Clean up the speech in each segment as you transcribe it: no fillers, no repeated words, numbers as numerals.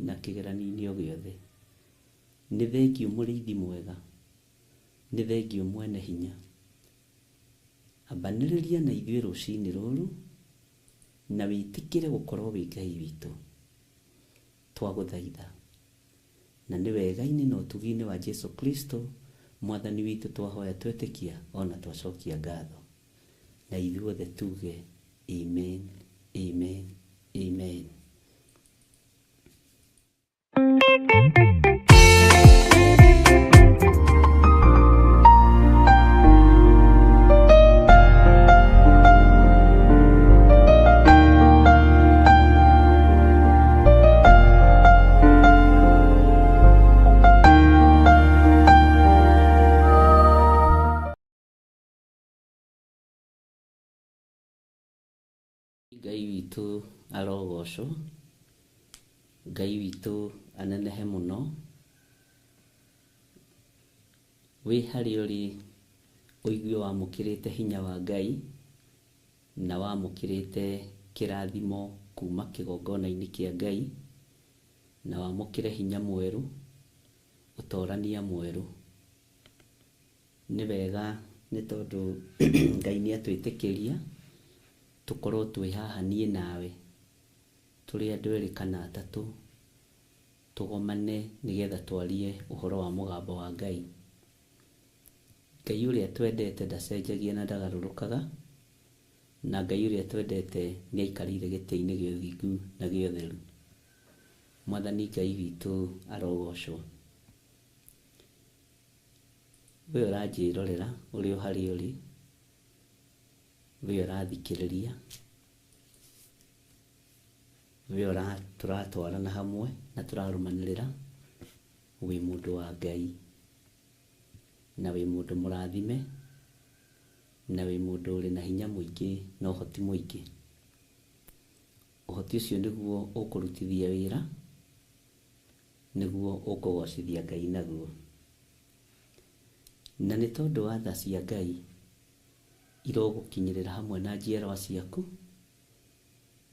na kĩgeranio gĩothe. Nĩ thengiũ mũrĩithi mwega, nĩ thengiũ mwene hinya. Ambanĩrĩria na ithuĩ rũcinĩ rũrũ, na wĩtĩkĩre gũkorwo wĩ Ngai witũ. Twagũthaitha na nĩ wega-inĩ na ũtugi-inĩ wa Jesu Kristo Mwathani witũ twahoya twetĩkia ona twacokia ngatho. Na ithuothe tuge amen, amen, amen. Ngai witũ arogocwo, Ngai witũ anenehe mũno. Wĩ harĩ ũrĩ ũigue wamũkĩrĩte hinya wa Ngai na wamũkĩrĩte kĩrathimo kuma kĩgongona-inĩ kĩa Ngai na wamũkĩre hinya mwerũ, ũtorania mwerũ. Nĩ wega nĩ tondũ Ngai nĩ atwĩtĩkĩria tũkorwo twĩ haha niĩ nawe tũrĩ andũ erĩ kana atatũ, tũgomane nĩgetha twarie ũhoro wa mũgambo wa Ngai. Ngai ũrĩa twendete ndacenjagia na ndagarũrũkaga, na Ngai ũrĩa twendete nĩ aikarĩire gĩtĩ-inĩ gĩa ũthingu na gĩa ũtheru. Mwathani Ngai witũ arogocwo. We ũranjĩrorera ũrĩ o harĩa ũrĩ, we ũrathikĩrĩria, we tũratwarana hamwe na tũrarũmanĩrĩra, wĩ mũndũ wa Ngai na wĩ mũndũ mũrathime na wĩ mũndũ ũrĩ na hinya mũingĩ na ũhoti mũingĩ. Ũhoti ũcio nĩguo ũkũrutithia wĩra, nĩguo ũkũgocithia Ngai naguo. Na nĩ tondũ wa tha cia Ngai irogũkinyĩrĩra hamwe na njiarwa ciaku,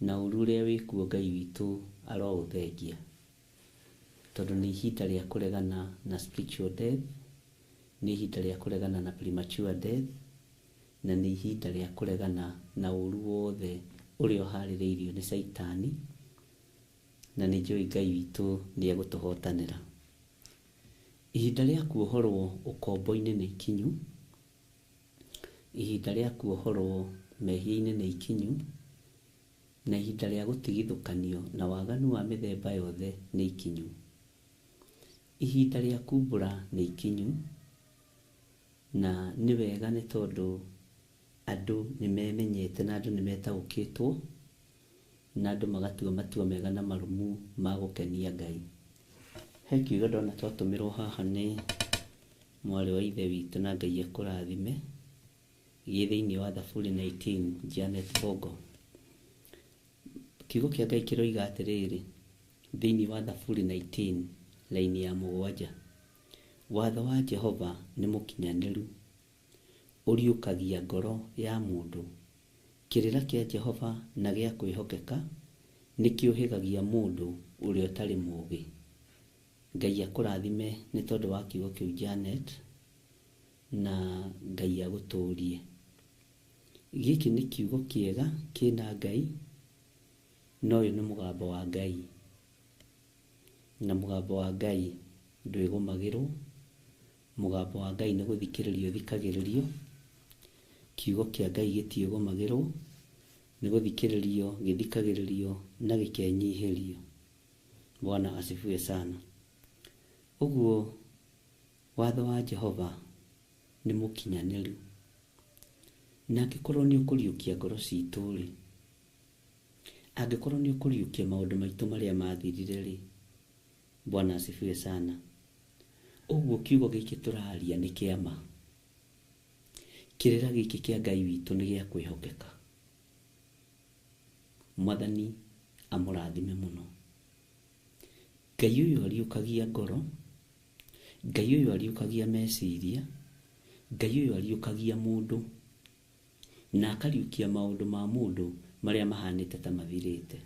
na ũru ũrĩa wĩkuo Ngai witũ arogũthengia, tondũ nĩ ihinda rĩa kũregana na spiritual death, nĩ ihinda rĩa kũregana na premature death, na nĩ ihinda rĩa kũregana na ũru wothe ũrĩa ũharĩrĩirio nĩ Saitani, na nĩ njũĩ Ngai witũ nĩ egũtũhotanĩra. Ihinda rĩa kuohorwo ũkombo-inĩ nĩ ikinyu, ihinda rĩa kuohorwo mehia-inĩ nĩ ikinyu, na ihinda rĩa gũtigithũkanio na waganu wa mĩthemba yothe nĩ ikinyu. Ihinda rĩa kumbũra nĩ ikinyu, na nĩ wega nĩ tondũ andũ nĩ memenyete na andũ nĩ metaũkĩtwo, na andũ magatua matua mega na marũmu ma gũkenia Ngai. He kiugo ndona twatũmĩrwo haha nĩ mwarĩ wa ithe witũ na Ngai akũrathime, gĩ thĩinĩ wa Thaburi 19, Janet Bongo. Kiugo kĩa Ngai kĩroiga atĩrĩrĩ thĩinĩ wa Thaburi 19 laini ya 7: watho wa Jehova nĩ mũkinyanĩru, ũriũkagia ngoro ya mũndũ. Kĩrĩra kĩa Jehova na gĩa kwĩhokeka nĩ kĩũhĩgagia mũndũ ũrĩa ũtarĩ mũũgĩ. Ngai akũrathime nĩ tondũ wa kiugo kĩu Janet, na Ngai agũtũrie. Gĩkĩ nĩ kiugo kĩega kĩna Ngai, no ũyũ nĩ mũgambo wa Ngai, na mũgambo wa Ngai ndwĩgũmagĩrwo. Mũgambo wa Ngai nĩ gũthikĩrĩrio thikagĩrĩrio. Kiugo kĩa Ngai gĩtiĩgũmagĩrwo, nĩ gũthikĩrĩrio gĩthikagĩrĩrio na gĩkenyihĩrio. Bwana asifiwe sana. Ũguo watho wa Jehova nĩ mũkinyanĩru, na angĩkorwo nĩ ũkũriũkia ngoro citũ-rĩ, angĩkorwo nĩ ũkũriũkia maũndũ maitũ marĩa mathirire-rĩ, Bwana asifiwe sana. Ũguo kiugo gĩkĩ tũraria nĩ kĩama. Kĩrĩra gĩkĩ kĩa Ngai witũ nĩ gĩa kwĩhokeka. Mwathani amũrathime mũno. Ngai ũyũ ariũkagia ngoro, Ngai ũyũ ariũkagia meciria, Ngai ũyũ ariũkagia mũndũ, na akariũkia maũndũ ma mũndũ marĩa mahanĩte ta mathirĩte.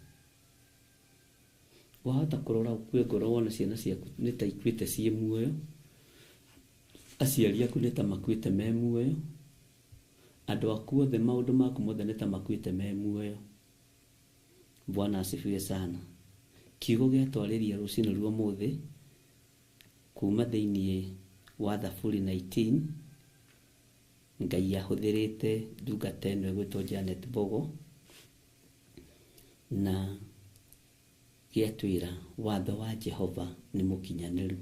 wahota kurora ukue ngoro wona ciana ciaku nĩ ta ikuĩte ciĩ muoyo, aciari aku nĩ ta makuĩte me muoyo, andũ aku othe maũndũ maku mothe nĩ ta makuĩte me muoyo. Bwana asifiwe sana. Kiugo gĩatwarĩria rũciinĩ rwa ũmũthĩ kuma thĩinĩ wa Thaburi 19, Ngai ahũthĩrĩte ndungata ĩno ĩgwĩtwo Janet Bogo, na gĩatwĩra watho wa Jehova nĩ mũkinyanĩru.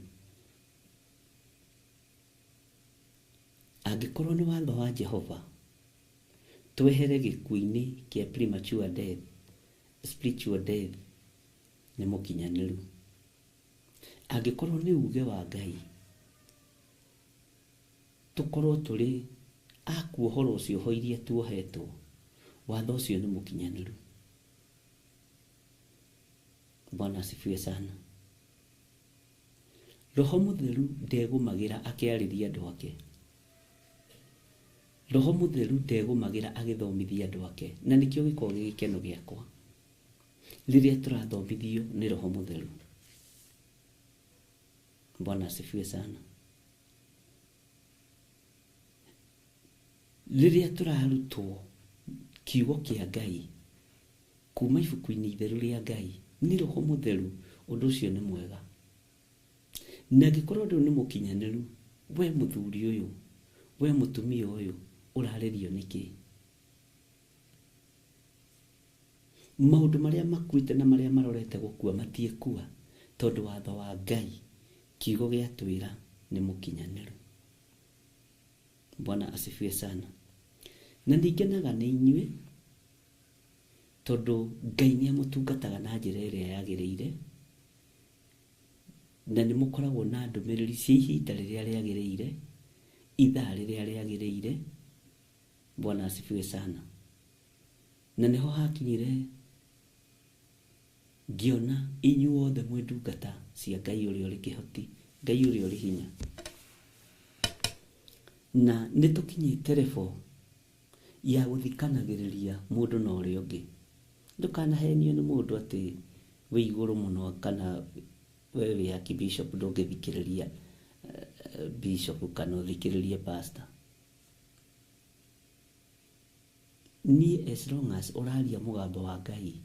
Angĩkorwo nĩ watho wa Jehova twehere gĩkuũ-inĩ kĩa premature death, spiritual death, nĩ mũkinyanĩru. Angĩkorwo nĩ uge wa Ngai tũkorwo tũrĩ akuohora ũcio ho iria tuohetwo, watho ũcio nĩ mũkinyanĩru. Bwana asifiwe sana. Roho Mũtheru ndegũmagĩra akĩarĩria andũ ake. Roho Mũtheru ndegũmagĩra agĩthomithia andũ ake, na nĩkĩo gĩkoragwo gĩ gĩkeno gĩakwa rĩrĩa tũrathomithio nĩ Roho Mũtheru. Bwana asifiwe sana. Rĩrĩa tũrarutwo kiugo kĩa Ngai kuma ibuku-inĩ itheru rĩa Ngai nĩ Roho Mũtheru, ũndũ ũcio nĩ mwega. Na angĩkorwo rĩu nĩ mũkinyanĩru, we mũthuri ũyũ, we mũtumia ũyũ, ũrarĩrio nĩkĩ? Maũndũ marĩa makuĩte na marĩa marorete gũkua matiekua, tondũ watho wa Ngai, kiugo gĩatwĩra nĩ mũkinyanĩru. Bwana asifiwe sana. Na nĩngenaga nĩ inyuĩ tondũ Ngai nĩamũtungataga na njĩra ĩrĩa yagĩrĩire, na nĩ mũkoragwo na ndũmĩrĩri cia ihinda rĩrĩa rĩagĩrĩire, ithaa rĩrĩa rĩagĩrĩire. Bwana asifiwe sana. Na nĩho hakinyire ngĩona inyuothe mwĩ ndungata cia Ngai ũrĩa ũrĩ kĩhoti, Ngai ũrĩa ũrĩ hinya, na nĩtũkinyĩte level ya gũthikanagĩrĩria mũndũ na ũrĩa ũngĩ. Ndũkanahenio nĩ mũndũ atĩ wĩ igũrũ mũno, kana we wĩ archbishop ndũngĩthikĩrĩria bishop kana ũthikĩrĩrie pastor. Niĩ as long as ũraria mũgambo wa Ngai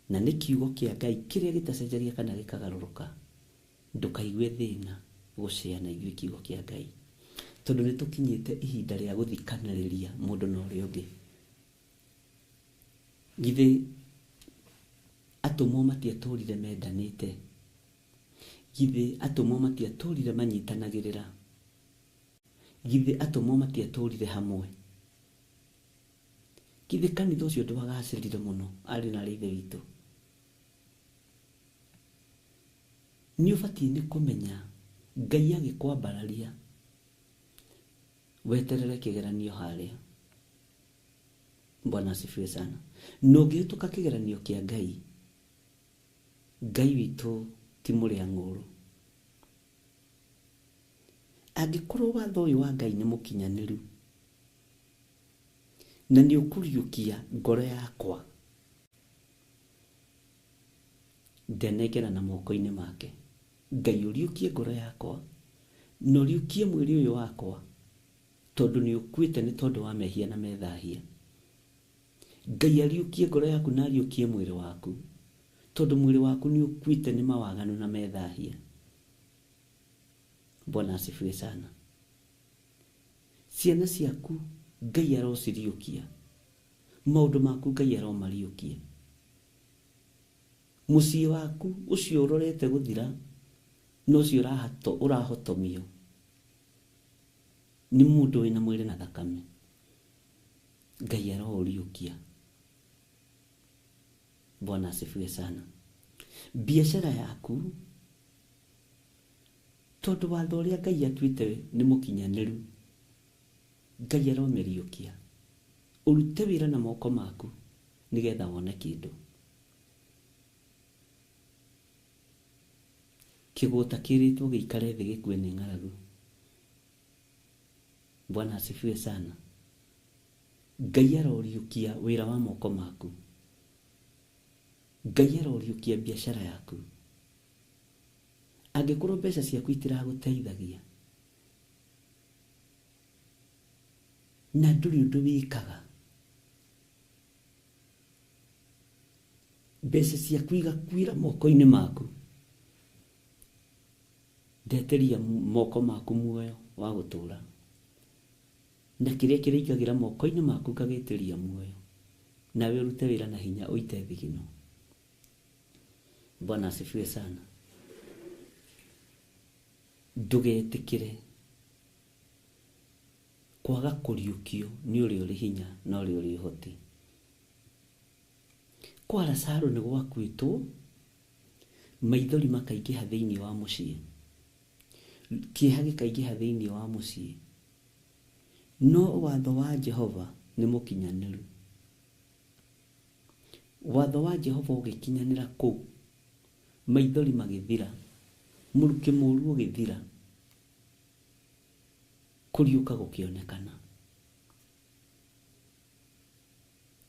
na nĩ kiugo kĩa Ngai kĩrĩa gĩtacenjagia kana gĩkagarũrũka, ndũkaigue thĩna gũcea na ithuĩ kiugo kĩa Ngai, tondũ nĩtũkinyĩte ihinda rĩa gũthikanĩrĩria mũndũ na ũrĩa ũngĩ. Githĩ atũmwo matiatũrire mendanĩte? Githĩ atũmwo matiatũrire manyitanagĩrĩra? Githĩ atũmwo matiatũrire hamwe? Githĩ kanitha ũcio ndwagacĩrire mũno arĩ na Ithe witũ? Nĩ ũbatiĩ nĩ kũmenya Ngai agĩkwambararia weterere kĩgeranio harĩa. Bwana asifiwe sana. Na ũngĩhĩtũka kĩgeranio kĩa Ngai, Ngai witũ ti mũrĩa ng'ũrũ. Angĩkorwo watho ũyũ wa Ngai nĩ mũkinyanĩru na nĩ ũkũriũkia ngoro yakwa, ndenengera na moko-inĩ make. Ngai ũriũkie ngoro yakwa na ũriũkie mwĩrĩ ũyũ wakwa, tondũ nĩ ũkuĩte nĩ tondũ wa mehia na methahia. Ngai ariũkie ngoro yaku na ariũkie mwĩrĩ waku, tondũ mwĩrĩ waku nĩ ũkuĩte nĩ mawaganu na methahia. Bwana asifiwe sana. Ciana ciaku Ngai arociriũkia, maũndũ maku Ngai aromariũkia. Mũciĩ waku ũcio ũrorete gũthira no ũcio ũrahotomio nĩ mũndũ wĩna mwĩrĩ na thakame, Ngai aroũriũkia. Bwana asifiwe sana. Biashara yaku, tondũ watho ũrĩa Ngai atuĩte nĩ mũkinyanĩru, Ngai aromĩriũkia. Ũrute wĩra na moko maku nĩgetha wone kĩndũ. Kĩgũta kĩrĩtwo gĩikare thĩ gĩkue nĩ ng'aragu. Bwana asifiwe sana. Ngai aroriũkia wĩra wa moko maku. Ngai aroriũkia biacara yaku. Angĩkorwo mbeca ciaku itiragũteithagia na ndũrĩ ũndũ wĩkaga, mbeca ciaku igakuĩra moko-inĩ maku, ndeteria moko maku muoyo wa gũtũra, na kĩrĩa kĩrĩingagĩra moko-inĩ maku kagĩtĩria muoyo, nawe ũrute wĩra na hinya ũite thigino. Bwana asifiwe sana. Ndũgetĩkĩre kwaga kũriũkio nĩ ũrĩa ũrĩ hinya na ũrĩa ũrĩ ũhoti. Kwa Lazaro nĩ gwakuĩtwo, maithori makaingĩha thĩinĩ wa mũciĩ, kĩeha gĩkaingĩha thĩinĩ wa mũciĩ, no watho wa Jehova nĩ mũkinyanĩru. Watho wa Jehova ũgĩkinyanĩra kũu, maithori magĩthira, mũrukĩ mũũru ũgĩthira, kũriũka gũkĩonekana.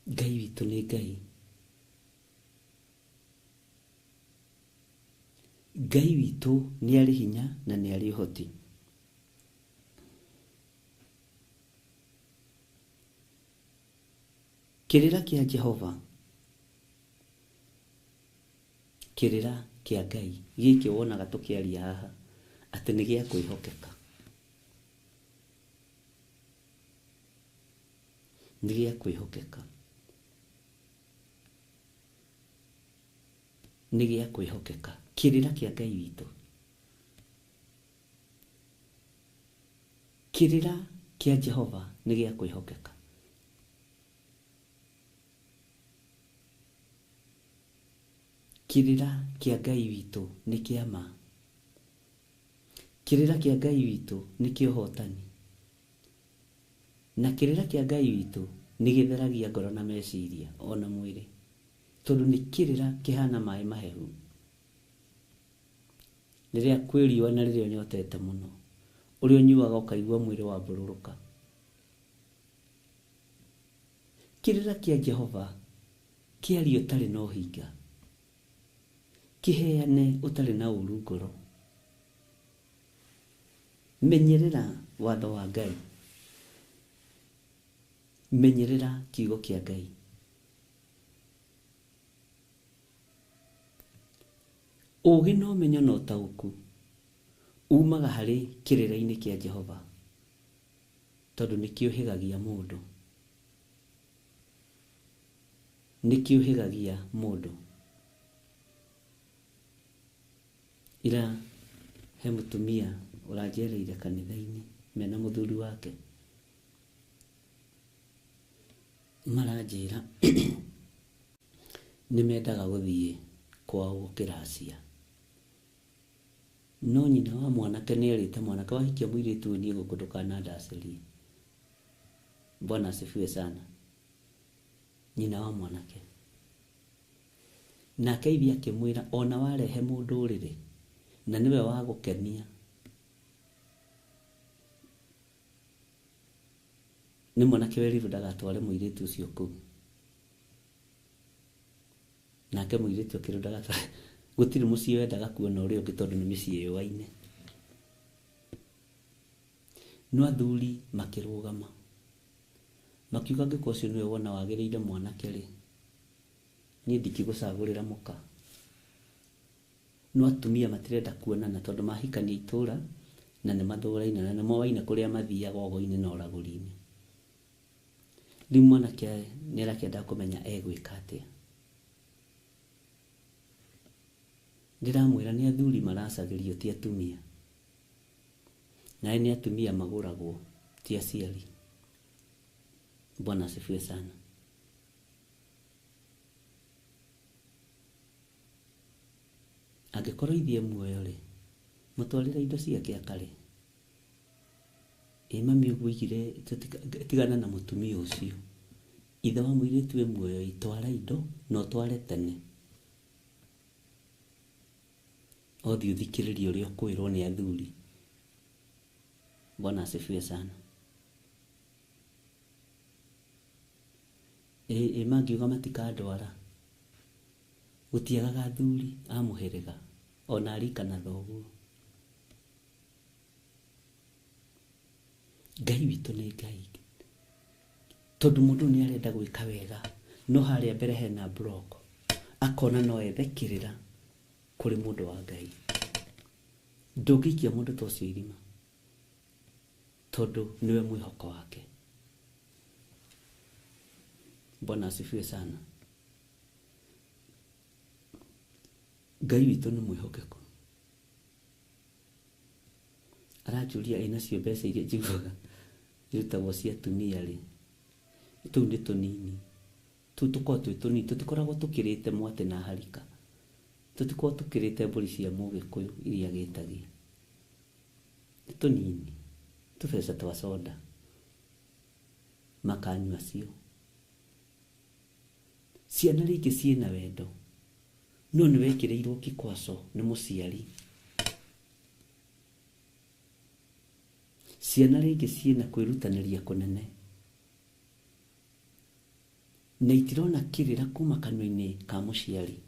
Ngai witũ nĩ Ngai. Ngai witũ nĩ arĩ hinya na nĩ arĩ ũhoti. Kĩrĩra kĩa Jehova, kĩrĩra kĩa Ngai gĩkĩ wonaga tũkĩaria haha atĩ nĩ gĩa kwĩhokeka, nĩ gĩa kwĩhokeka, nĩ gĩa kwĩhokeka. Kĩrĩra kĩa Ngai witũ, kĩrĩra kĩa Jehova nĩ gĩa kwĩhokeka. Kĩrĩra kĩa Ngai witũ nĩ kĩa ma. Kĩrĩra kĩa Ngai witũ nĩ kĩa ũhotani. Na kĩrĩra kĩa Ngai witũ nĩ gĩtheragia ngoro na meciria ona mwĩrĩ, tondũ nĩ kĩrĩra kĩhana maĩ mahehu. Rĩrĩa kwĩ riũa na rĩrĩa ũnyotete mũno, ũrĩa ũnyuaga ũkaigua mwĩrĩ wambũrũrũka. Kĩrĩra kĩa Jehova kĩaria ũtarĩ na ũhinga, kĩheane ũtarĩ na ũru ngoro. Menyerera watho wa Ngai, menyerera kiugo kĩa Ngai. Ũũgĩ na ũmenyo na ũtaũku umaga harĩ kĩrĩra-inĩ kĩa Jehova, tondũ nĩ kĩũhĩgagia mũndũ, nĩ kĩũhĩgagia mũndũ. Ira he mũtumia ũranjereire kanitha-inĩ mena mũthuri wake, maranjĩra nĩ mendaga gũthiĩ kwao kĩracia, no nyina wa mwanake nĩ erĩte mwanake wahikia mũirĩtu ũyũ niĩ gũkũ ndũkanandacĩrie. Bwana asifiwe sana. Nyina wa mwanake nake aithi akĩmwĩra ona warehe mũndũrĩre na nĩwe wa gũkenia, nĩ mwanake werirwo ndagatware mũirĩtu ũcio kũu. Nake mũirĩtu akĩrwo ndagatware, gũtirĩ mũciĩ wendaga kuona ũrĩa ũngĩ tondũ nĩ mĩciĩ yũaine. No athuri makĩrũgama makiuga angĩkorwo ũcio nĩwe wona wagĩrĩire mwanake rĩ, niĩ ndingĩgũcagũrĩra mũka. No atumia matirenda kuonana tondũ mahikania itũra na nĩ mathũraine na nĩ moaine kũrĩa mathiaga ũgo-inĩ na ũragũri-inĩ. Rĩu mwanake nĩ arakĩenda kũmenya egwĩka atĩa. Ndĩramwĩra nĩ athuri maracagĩrio ti atumia, nawe nĩ atumia magũragwo ti aciari. Bwana asifiwe sana. Angĩkorwo ithiĩ muoyo rĩ, mũtwarĩre indo ciake akare. Mami ũguo igire tigana na mũtumia ũcio. Ithe wa mũirĩtu wĩ muoyo, itwara indo na ũtware tene. Othi ũthikĩrĩrie ũrĩa ũkwĩrwo nĩ athuri. Bwana asifiwe sana. Mangiuga matikandwara, gutiagaga athuri a mũhĩrĩga ona arikana thoguo. Ngai witũ nĩ Ngai, tondũ mũndũ nĩ arenda gwĩka wega no harĩa mbere hena block, akona no ethe kĩrĩra kũrĩ mũndũ wa Ngai. Ndũngĩikia mũndũ ta ũcio irima tondũ nĩwe mwĩhoko wake. Bwana asifiwe sana. Ngai witũ nĩ mwĩhokeku. Aranjũria ĩnacio mbeca iria njiguaga irutagwo cia atumia rĩ, tũu nĩ tũnini, tũu tũkoragwo twĩ tũnini, tũtikoragwo tũkĩrĩte mwatĩ na harika, tũtikoragwo tũkĩrĩte mbũri cia Mũgĩkũyũ iria gĩtagia. Nĩ tũnini, tũbeca twa soda, makanyua cio. Ciana rĩngĩ ciĩna wendo no nĩ wekĩrĩirwo kĩkwaco nĩ mũciari. Ciana rĩngĩ ciĩna kwĩrutanĩria kũnene na itirona kĩrĩra kuma kanua-inĩ ka mũciari,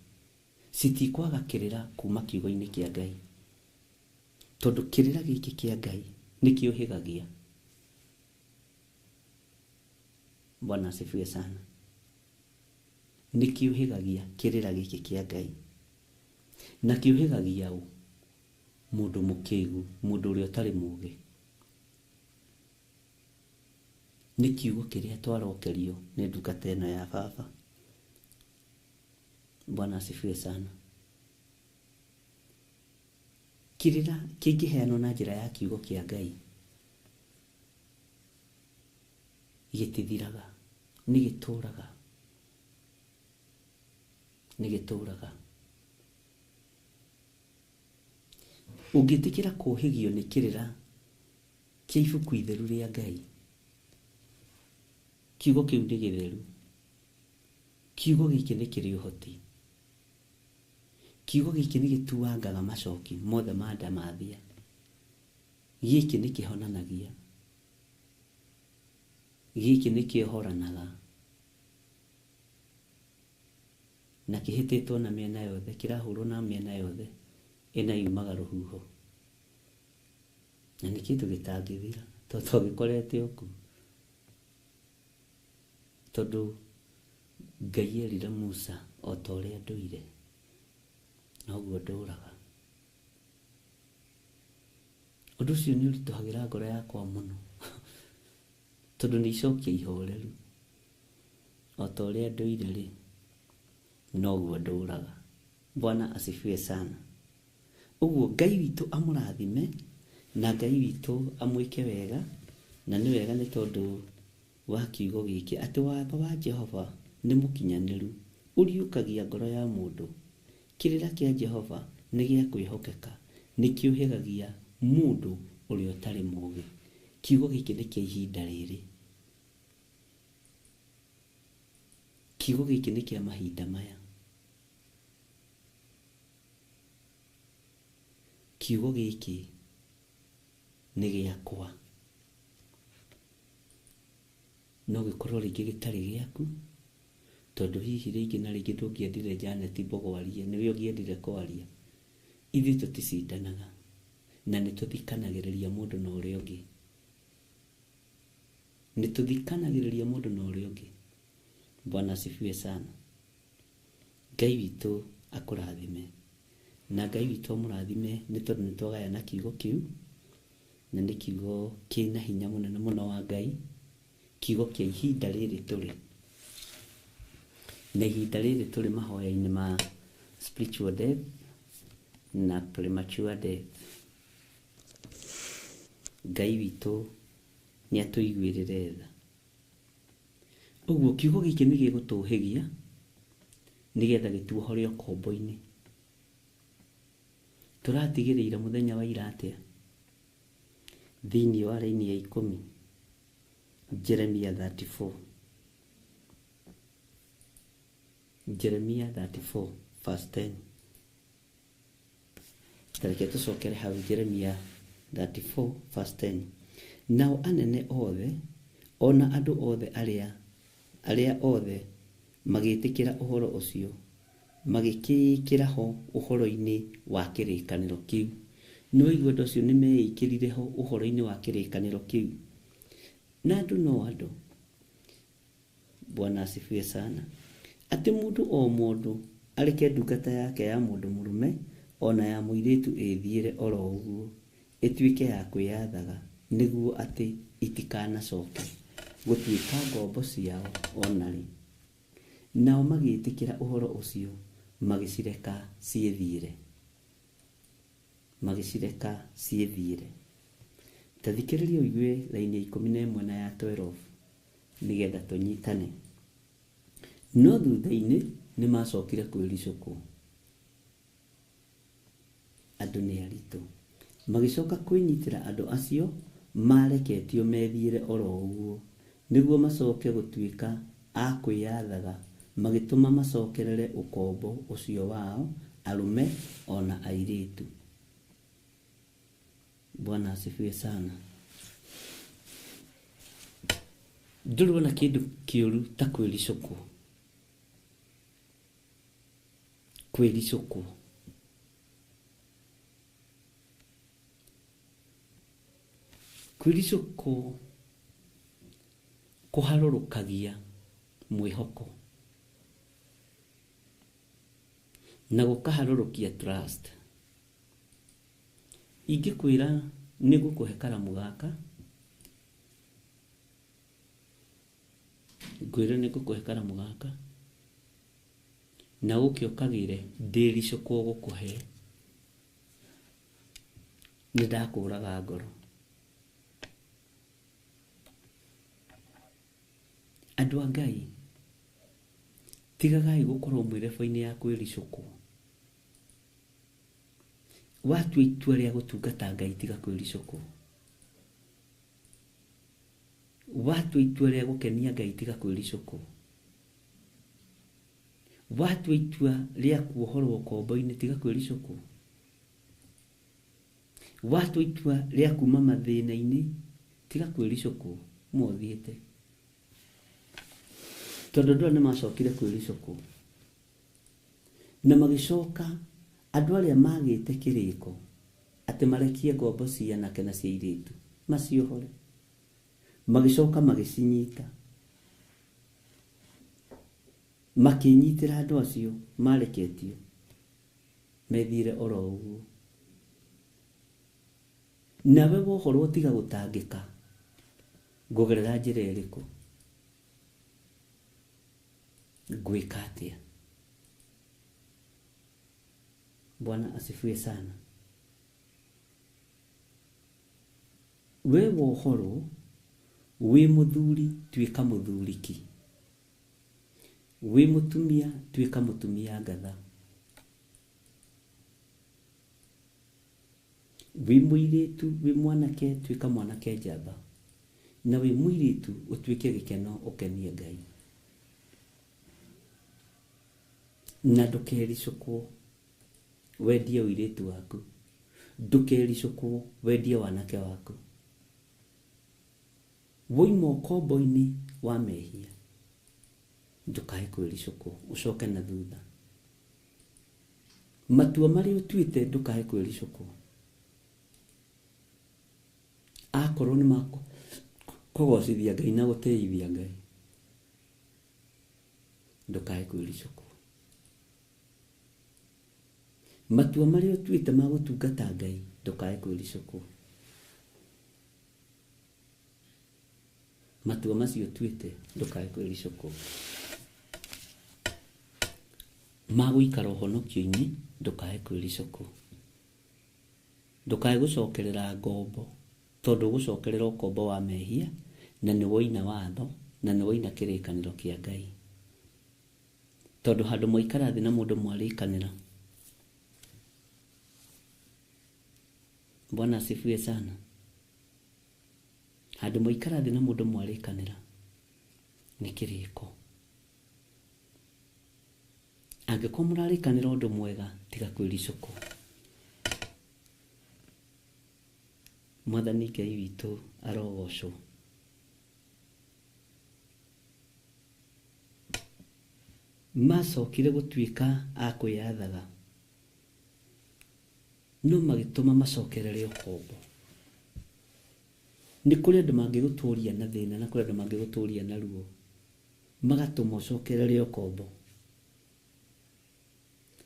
citikwaga kĩrĩra kuma kiugo-inĩ kĩa Ngai, tondũ kĩrĩra gĩkĩ kĩa Ngai nĩ kĩũhĩgagia. Bwana asifiwe sana. Nĩ kĩũhĩgagia kĩrĩra gĩkĩ kĩa Ngai, na kĩũhĩgagia ũ? Mũndũ mũkĩgu, mũndũ ũrĩa ũtarĩ mũũgĩ. Nĩ kiugo kĩrĩa twarokerio nĩ ndungata ĩno ya Baba. Bwana asifiwe sana. Kĩrĩra kĩngĩheanwo na njĩra ya kiugo kĩa Ngai gĩtithiraga, nĩ gĩtũũraga, nĩ gĩtũũraga. Ũngĩtĩkĩra kũũhĩgio nĩ kĩrĩra kĩa ibuku itheru rĩa Ngai, kiugo kĩu nĩ gĩtheru, kiugo gĩkĩ nĩ kĩrĩ ũhoti, kiugo gĩkĩ nĩ gĩtuangaga macoki mothe ma ndamathia, gĩkĩ nĩ kĩhonanagia, gĩkĩ nĩ kĩhoranaga, na kĩhĩtĩtwo na mĩena yothe, kĩrahũrwo na mĩena yothe ĩna yumaga rũhuho, na nĩ kĩndũ gĩtangĩthira tondũ gĩkorete ũku, tondũ Ngai erire Musa o ta ũrĩa ndũire noguo ndũraga. Ũndũ ũcio nĩ ũritũhagĩra ngoro yakwa mũno tondũ nĩ icokia ihoreru, o ta ũrĩa ndũire rĩ noguo ndũraga. Bwana asifiwe sana. Ũguo Ngai witũ amũrathime na Ngai witũ amwĩke wega, na nĩ wega nĩ tondũ wa kiugo gĩkĩ atĩ watho wa Jehova nĩ mũkinyanĩru, ũriũkagia ngoro ya mũndũ. Kĩrĩra kĩa Jehova nĩ gĩa kwĩhokeka, nĩ kĩũhĩgagia mũndũ ũrĩa ũtarĩ mũũgĩ. Kiugo gĩkĩ nĩ kĩa ihinda rĩrĩ, kiugo gĩkĩ nĩ kĩa mahinda maya, kiugo gĩkĩ nĩ gĩakwa, no gĩkorwo rĩngĩ gĩtarĩ gĩaku, tondũ hihi rĩngĩ na rĩngĩ ndũngĩendire Janet Mbogo arie, nĩwe ũngĩendire kwaria. Ithuĩ tũticindanaga na nĩ tũthikanagĩrĩria mũndũ na ũrĩa ũngĩ, nĩ tũthikanagĩrĩria mũndũ na ũrĩa ũngĩ. Bwana asifiwe sana. Ngai witũ akũrathime, na Ngai witũ amũrathime nĩ tondũ nĩ twagayana kiugo kĩu, na nĩ kiugo kĩna hinya mũnene mũno wa Ngai, kiugo kĩa ihinda rĩrĩ tũrĩ, na ihinda rĩrĩ tũrĩ mahoya-inĩ ma spiritual death na premature death. Ngai witũ nĩ atũiguĩrĩre tha. Ũguo kiugo gĩkĩ nĩ gĩgũtũhĩgia nĩgetha gĩtuohore ũkombo-inĩ. Tũratigĩrĩire mũthenya wa ira atĩa? Thĩinĩ wa raini ya 10, Jeremia 34, Jeremia 34 verse 10. Tareke tũcokere hau Jeremia 34 verse 10. Nao anene othe ona andũ othe arĩa othe magĩtĩkĩra ũhoro ũcio magĩkĩkĩra ho ũhoro-inĩ wa kĩrĩkanĩro kĩu. Nĩ waigua andũ acio nĩ meĩkĩrire ho ũhoro-inĩ wa kĩrĩkanĩro kĩu. Na andũ no andũ. Bwana asifiwe sana. Atĩ mũndũ o mũndũ areke ndungata yake ya mũndũ mũrũme ona ya mũirĩtu ĩthiĩre oro ũguo, ĩtuĩke ya kwĩyathaga, nĩguo atĩ itikanacoke gũtuĩka ngombo ciao onarĩ. Nao magĩtĩkĩra ũhoro ũcio, magĩcireka ciĩthiĩre. Magĩcireka ciĩthiĩre. Ta thikĩrĩria ũigue raini ya 11 na ya 12 nĩgetha tũnyitane. No thutha-inĩ nĩ macokire kwĩricũkwo. Andũ nĩ aritũ. Magĩcoka kwĩnyitĩra andũ acio mareketio methiĩre oro ũguo, nĩguo macoke gũtuĩka a kwĩyathaga, magĩtũma macokerere ũkombo ũcio wao, arũme ona airĩtu. Bwana asifiwe sana. Ndũrona kĩndũ kĩũru ta kwĩricũkwo. Kwĩricũkwo. Kwĩricũkwo kũharũrũkagia mwĩhoko na gũkaharũrũkia trust. Ingĩkwĩra nĩ gũkũhe karamu gaka, ngwĩre nĩ ngũkũhe karamu gaka, na ũke ũkagĩre ndĩricũkwo gũkũhe, nĩ ndakũraga ngoro. Andũ a Ngai, tigagai gũkorwo mwĩrebo-inĩ ya kwĩricũkwo. Watua itua rĩa gũtungata Ngai, tiga kwĩricũkwo. Watua itua rĩa gũkenia Ngai, tiga kwĩricũkwo. Watua itua rĩa kuohorwo ũkombo-inĩ, tiga kwĩricũkwo. Watua itua rĩa kuma mathĩna-inĩ, tiga kwĩricũkwo. Mothiĩte. Tondũ andũ nĩ macokire kwĩricũkwo. Na magĩcoka andũ arĩa magĩte kĩrĩko atĩ marekie ngombo cia anake na cia airĩtu maciohore, magĩcoka magĩcinyita, makĩnyitĩra andũ acio mareketio methiĩre oro ũguo. Nawe wohorwo tiga gũtangĩka, ngũgerera njĩra ĩrĩkũ? Ngwĩka atĩa? Bwana asifiwe sana. We wohorwo wĩ mũthuri, tuĩka mũthuriki. Wĩ mũtumia, tuĩka mũtumia ngatha. Wĩ mũirĩtu, wĩ mwanake, tuĩka mwanake njamba. Na wĩ mũirĩtu ũtuĩke gĩkeno, ũkenie Ngai. Na ndũkericũkwo wendie ũirĩtu waku. Ndũkericũkwo wendie wanake waku. Woima ũkombo-inĩ wa mehia, ndũkae kwĩricũkwo, ũcoke na thutha. Matua marĩa ũtuĩte, ndũkae kwĩricũkwo. Akorwo nĩ makũgocithia Ngai na gũtĩithia Ngai, ndũkae kwĩricũkwo. Matua marĩa ũtuĩte ma gũtungata Ngai, ndũkae kwĩricũkwo. Matua macio ũtuĩte, ndũkae kwĩricũkwo. Ma gũikara ũhonokio-inĩ, ndũkae kwĩricũkwo. Ndũkae gũcokerera ngombo, tondũ gũcokerera ũkombo wa mehia, na nĩ woina watho, na nĩ woina kĩrĩkanĩro kĩa Ngai. Tondũ handũ mwaikara thĩ na mũndũ mwarĩkanĩra. Bwana asifiwe sana. Handũ mwaikara thĩ na mũndũ mwarĩkanĩra, nĩ kĩrĩko. Angĩkorwo mũrarĩkanĩra ũndũ mwega, tiga kwĩricũkwo. Mwathani Ngai witũ arogocwo. macokire gutuika a kwiyathaga no magituma macokerere ukombo. Ni kuri andu mangiguturia na thina na kuri andu mangiguturia na ruo magatuma ucokerere ukombo.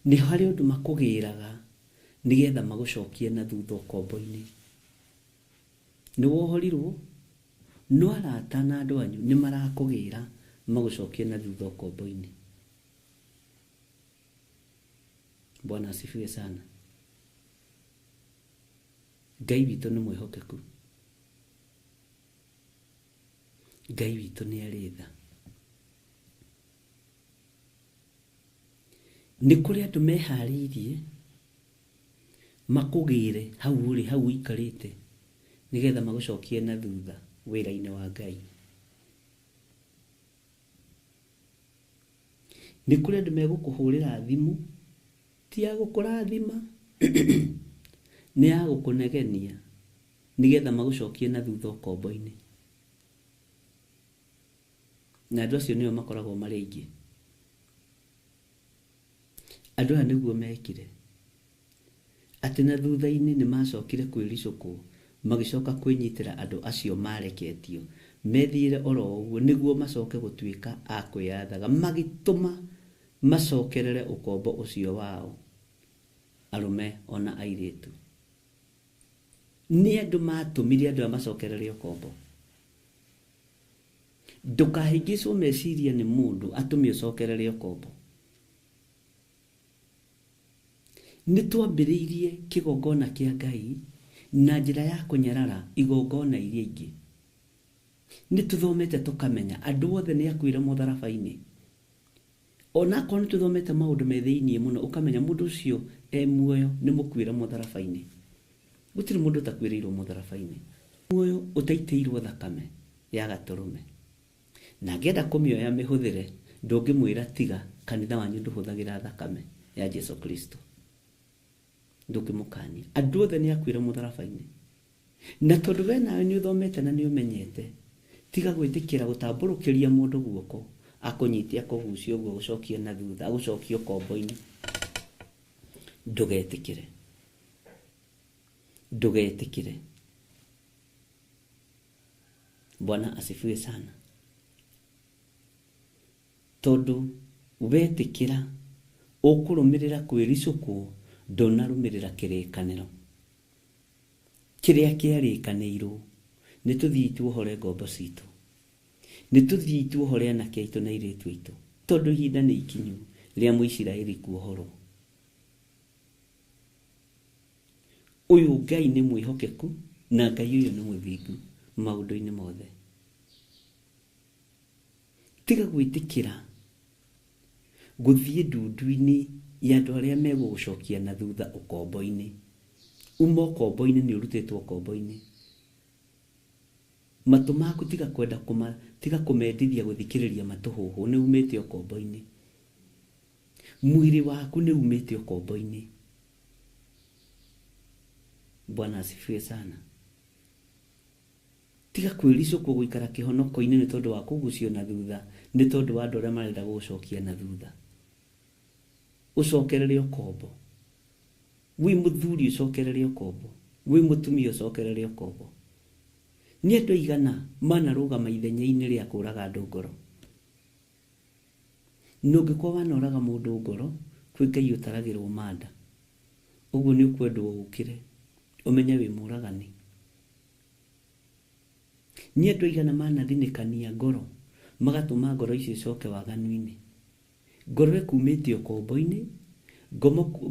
Ni hari undu makugiraga nigetha magucokie na thutha ukombo-ini. Ni wohorirwo no arata na andu anyu ni marakugira magucokie na thutha ukombo-ini. Bwana asifiwe sana. Ngai witũ nĩ mwĩhokeku. Ngai witũ nĩ arĩ tha. Nĩ kũrĩ andũ meharĩirie makũgĩre hau ũrĩ, hau ũikarĩte nigetha magũcokie na thutha wĩra-inĩ wa Ngai. Nĩ kũrĩ andũ megũkũhũrĩra thimũ ti ya gũkũrathima nĩ ya gũkũnegenia nigetha magũcokie na thutha ukombo-ini. Na andũ acio nĩo makoragwo marĩ aingĩ. Andũ aya nĩguo mekire atĩ na thutha-inĩ nĩ macokire kwĩricũkwo magicoka kwĩnyitĩra andũ acio mareketio methiire oro ũguo nĩguo macoke gũtuĩka a kwĩyathaga magĩtũma macokerere ukombo ũcio wao, arume ona airĩtu. Nĩ andũ matũmire andũ a macokerere ukombo. Ndũkahĩngĩcwo meciria nĩ mũndũ atũme ũcokerere ukombo. Nĩ twambĩrĩirie kĩgongona kĩa Ngai na njĩra ya kũnyarara igongona iria ingĩ. Nĩ tũthomete tũkamenya andũ othe nĩ akuire mũtharaba-inĩ. Ona akorwo nĩ tũthomete maũndũ me thĩiniĩ mũno ũkamenya mũndũ ũcio muoyo nĩ mũkuĩre mũtharaba-inĩ. Gũtirĩ mũndũ ũtakuĩrĩirwo mũtharaba-inĩ. Muoyo ũtaitĩirwo thakame ya gatũrũme. Na ngenda kũmĩoya mĩhũthĩre ndũngĩmwĩra tiga kanitha wanyu ndũhũthagĩra thakame ya Jesu Kristo. Ndũngĩmũkania. Andũ othe nĩ akuĩre mũtharaba-inĩ. Na tondũ we nawe nĩ ũthomete na nĩ ũmenyete tiga gwĩtĩkĩra gũtambũrũkĩria mũndũ guoko akũnyitia kũgucia ũguo gũcokia na thutha agũcokia ukombo-inĩ. Ndũgetĩkĩre. Ndũgetĩkĩre. Bwana asifiwe sana. Tondũ wetĩkĩra ũkũrũmĩrĩra kwĩricũkwo ndũnarũmĩrĩra kĩrĩkanĩro kĩrĩa kĩarĩkanĩirwo. Nĩ tũthiĩ tuohore ngombo citũ. Nĩ tũthiĩ tuohore anake aitũ na airĩtu aitũ. Tondũ ihinda nĩ ikinyu rĩa Mũisiraeli kuohorwo. Ũyũ Ngai nĩ mwĩhokeku na Ngai ũyũ nĩ mũthingu maũndũ-inĩ mothe. Tiga gwĩtĩkĩra gũthiĩ ndundu-inĩ ya andũ arĩa megũgũcokia na thutha ukombo-inĩ. Uma ukombo-inĩ nĩ ũrutĩtwo ukombo-inĩ. Matũ maku tiga kũmendithia gũthikĩrĩria matũhũhũ nĩ umĩte ukombo-inĩ. Mwĩrĩ waku nĩ umĩte ukombo-inĩ. Bwana asifiwe sana. Tiga kwĩricũkwo gũikara kĩhonoko-inĩ nĩ tondũ wa kũgucio na thutha, nĩ tondũ wa andũ arĩa marenda gũgũcokia na thutha. Ucokerere ukombo. Wi mũthuri ucokerere ukombo. Wi mũtumia ucokerere ukombo. Nĩ andũ aigana manarũgama ithenya-inĩ rĩa kũraga andũ ngoro. Nũngĩkorwo wanoraga mũndũ ngoro kwĩ Ngai ũtaragĩrwo manda. Ũguo nĩ ũkwendwo ũkĩre ũmenye wĩ mũragani. Nĩ andũ aigana manathinĩkania ngoro magatũma ngoro icio icoke waganu-inĩ. Ngoro ĩkumĩte ukombo-inĩ,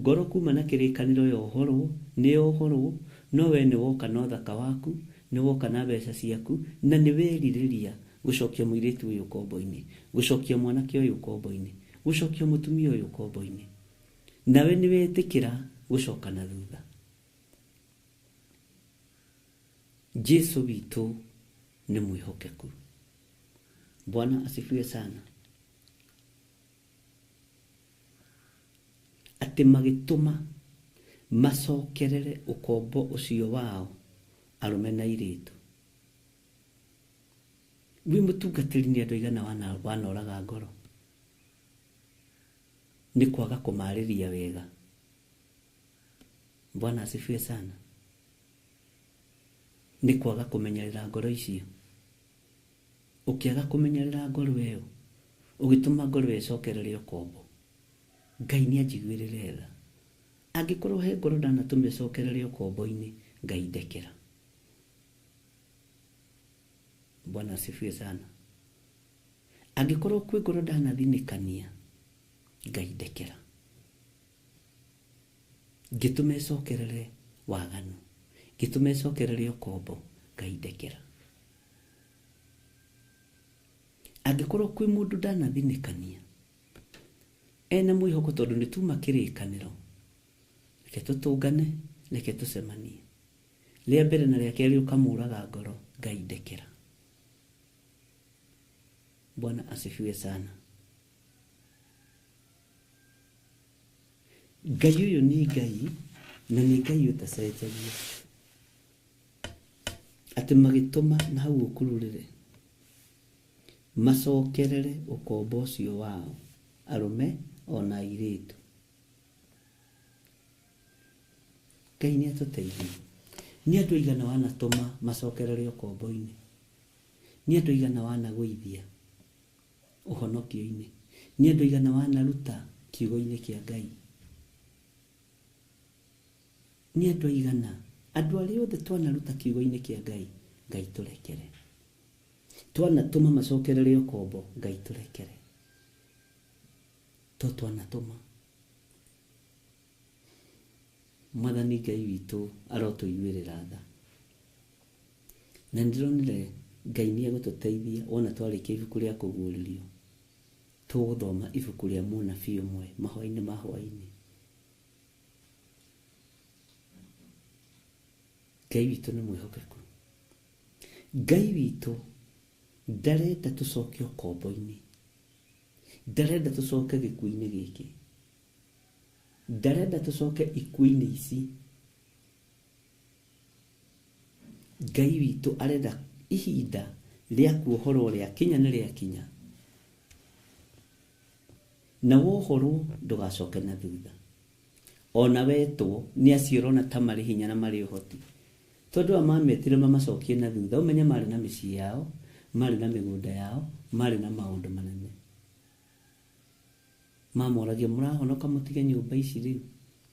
ngoro kuma na kĩrĩkanĩro yohorwo nĩ yohorwo, no we nĩ woka na ũthaka waku, nĩ woka na mbeca ciaku na nĩ werirĩria gũcokia mũirĩtu ũyũ ukombo-inĩ, gũcokia mwanake ũyũ ukombo-inĩ, gũcokia mũtumia ũyũ ukombo-inĩ. Nawe nĩ wetĩkĩra gũcoka na thutha. Jesu witũ nĩ mwĩhokeku. Bwana asifiwe sana. Atĩ magĩtũma macokerere ukombo ũcio wao arũme na airĩtu. Wĩ mũtungatĩri nĩ andũ aigana wanoraga ngoro. ni kwaga kumarĩria wega. Bwana asifiwe sana. Ni kwaga kumenyerera ngoro icio. Ukiaga kumenyerera ngoro ĩyo, ugituma ngoro ĩcokerere ũkombo, Ngai nĩ anjiguĩrĩre tha. Angĩkorwo he ngoro ndanatũma ĩcokerere ũkombo-inĩ, Ngai ndekera. Bwana asifiwe sana. Angĩkorwo kwĩ ngoro ndanathinĩkania, Ngai ndekera. Ngĩtũma ĩcokerere waganu, ngĩtũma ĩcokerere ũkombo, Ngai ndekera. Angĩkorwo kwĩ mũndũ ndanathinĩkania, ena mwĩhoko tondũ nĩ tuma kĩrĩkanĩro, reke tũtũngane, reke tũcemanie. Rĩa mbere na rĩa kerĩ ũkamũraga ngoro, Ngai ndekera. Bwana asifiwe sana. Ngai ũyũ nĩ Ngai, na nĩ Ngai ũtacenjagia. Atĩ magĩtũma na hau ũkururĩre, macokerere ũkombo ũcio wao, arũme ona airĩtu. Ngai nĩ atũteithie. Nĩ andũ aigana wanatũma macokerere ũkombo-inĩ? Nĩ andũ aigana wanagũithia ũhonokio-inĩ? Nĩ andũ aigana wanaruta kiugo-inĩ kĩa Ngai? Nĩ andũ aigana? Andũ arĩa othe twanaruta kiugo-inĩ kĩa Ngai, Ngai tũrekere. Twanatũma macokerere ũkombo, Ngai tũrekere. Twanatũma. Mwathani Ngai witũ arotũiguĩrĩra tha. Na ndĩronire Ngai nĩ egũtũteithia wona twarĩkia ibuku rĩa kũguũrĩrio. Tũgũthoma ibuku rĩa mũnabii ũmwe mahwa-inĩ ma hwa-inĩ. Ngai witũ nĩ mwĩhokeku. Ngai witũ ndarenda tũcoke ũkombo-inĩ. Ndarenda tũcoke gĩkuũ-inĩ gĩkĩ. Ndarenda tũcoke ikuũ-inĩ ici. Ngai witũ arenda ihinda rĩa kuohorwo rĩakinya nĩ rĩakinya. Na wohorwo ndũgacoke na thutha. Ona wetwo nĩ acio ũrona ta marĩ hinya na marĩ ũhoti. Tondũ mametire mamacokie na thutha, ũmenye marĩ na mĩciĩ yao, marĩ na mĩgũnda yao, marĩ na maũndũ manene. Mamoragia mũrahonoka mũtige nyũmba ici rĩu,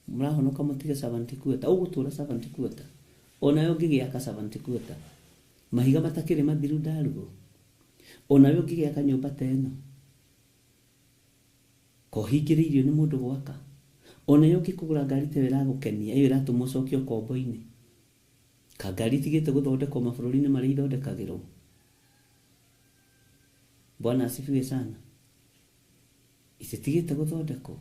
mũrahonoka mũtige servant quarter, ũgũtũũra servant quarter. Onawe ũngĩgĩaka servant quarter, mahiga matakĩrĩ mathiru ndarugo. Onawe ũngĩgĩaka nyũmba ta ĩno, kohingĩrĩirio nĩ mũndũ gwaka. Onawe ũngĩkũgũra ngari ta ĩragũkenia, ĩyo ĩratũma ũcokie ũkombo-inĩ. Ka ngari tigĩte gũthondekwo mabũrũri-inĩ marĩa ithondekagĩrwo. Bwana asifiwe sana. Ititigĩte gũthondekwo.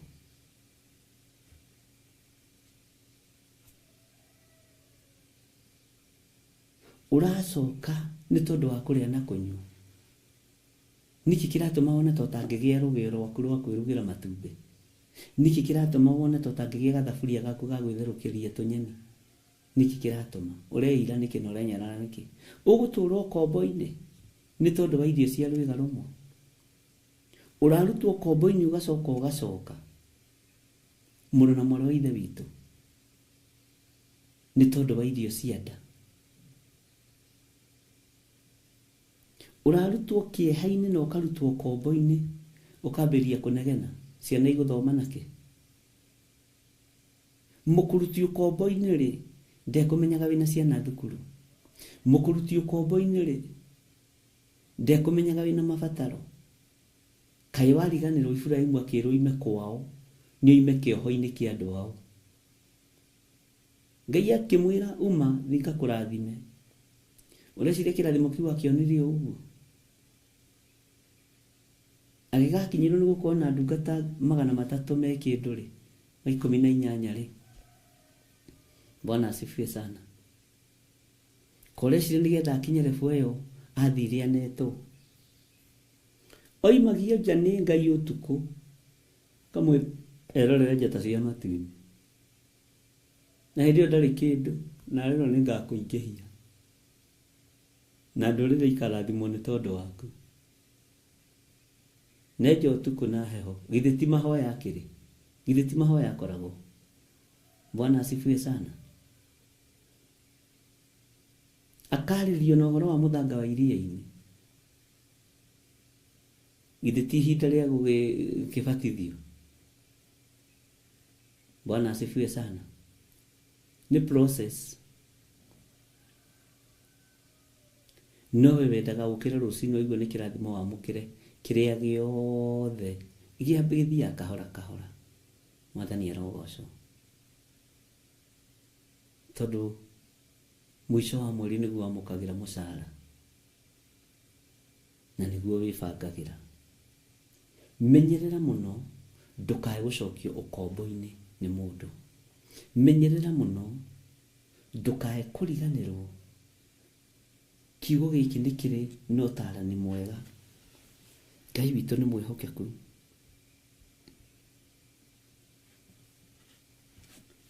Ũracoka nĩ tondũ wa kũrĩa na kũnyua. Niki kĩratũma wone ta ũtangĩgĩa rũgĩo rwaku rwa kwĩrugĩra matumbĩ? Niki kĩratũma wone ta ũtangĩgĩa gathaburia gaku ga gwĩtherũkĩria tũnyeni? Niki kĩratũma ũreira nĩkĩ na ũrenyarara nĩkĩ? Ũgũtũũra ũkombo-inĩ nĩ tondũ wa irio cia rwĩga rũmwe. Ũrarutwo ũkombo-inĩ ũgacoka. Mũrũ na mwarĩ wa ithe witũ, nĩ tondũ wa irio cia nda. Ũrarutwo kĩeha-inĩ na ũkarutwo ũkombo-inĩ, ũkambĩrĩria kũnegena. Ciana igũthoma nakĩ? Mũkũruti ũkombo-inĩ rĩ, ndekũmenyaga wĩna ciana thukuru. Mũkũruti ũkombo-inĩ rĩ, ndekũmenyaga wĩna mabataro. Kaĩ wariganĩrwo Iburahĩmu akĩrwo ime kwao, nĩ oime kĩoho-inĩ kĩa andũ ao. Ngai akĩmwĩra uma thika kũrathime. Ũreciria kĩrathimo kĩu akĩonirio ũguo? Agĩgakinyĩrwo nĩ gũkorwo na ndungata 300 me kĩndũ rĩ, 18 rĩ. Bwana asifiwe sana. Kũreciria nĩgetha akinye level ĩyo athire anetwo. Oimagia nja nĩ Ngai ũtukũ, kamwe erorere njata cia matu-inĩ. Na hĩndĩ ĩyo ndarĩ kĩndũ, na rĩrĩ nĩ ngakũingĩhia. Na ndũrĩrĩ ikarathimwo nĩ tondũ waku. Nenja ũtukũ na heho, githĩ ti mahoya akĩrĩ? Githĩ ti mahoya akoragwo? Bwana asifiwe sana. Akarĩrio na ũhoro wa mũthanga wa iria-inĩ. Githĩ ti ihinda rĩa gũgĩbatithio? Bwana asifiwe sana. Nĩ process. Nowe wendaga gũkĩra rũcinĩ ũigua nĩ kĩrathimo wamũkĩre kĩrĩa gĩothe gĩambe gĩthiaga kahora kahora. Mwathani arogocwo. Tondũ mũico wa mweri nĩguo wamũkagĩra mũcara. Na nĩguo wĩbangagĩra. Menyerera mũno ndũkae gũcokio ũkombo-inĩ nĩ mũndũ. Menyerera mũno ndũkae kũriganĩrwo. Kiugo gĩkĩ nĩ kĩrĩ na ũtaarani mwega. Ngai witũ nĩ mwĩhokeku.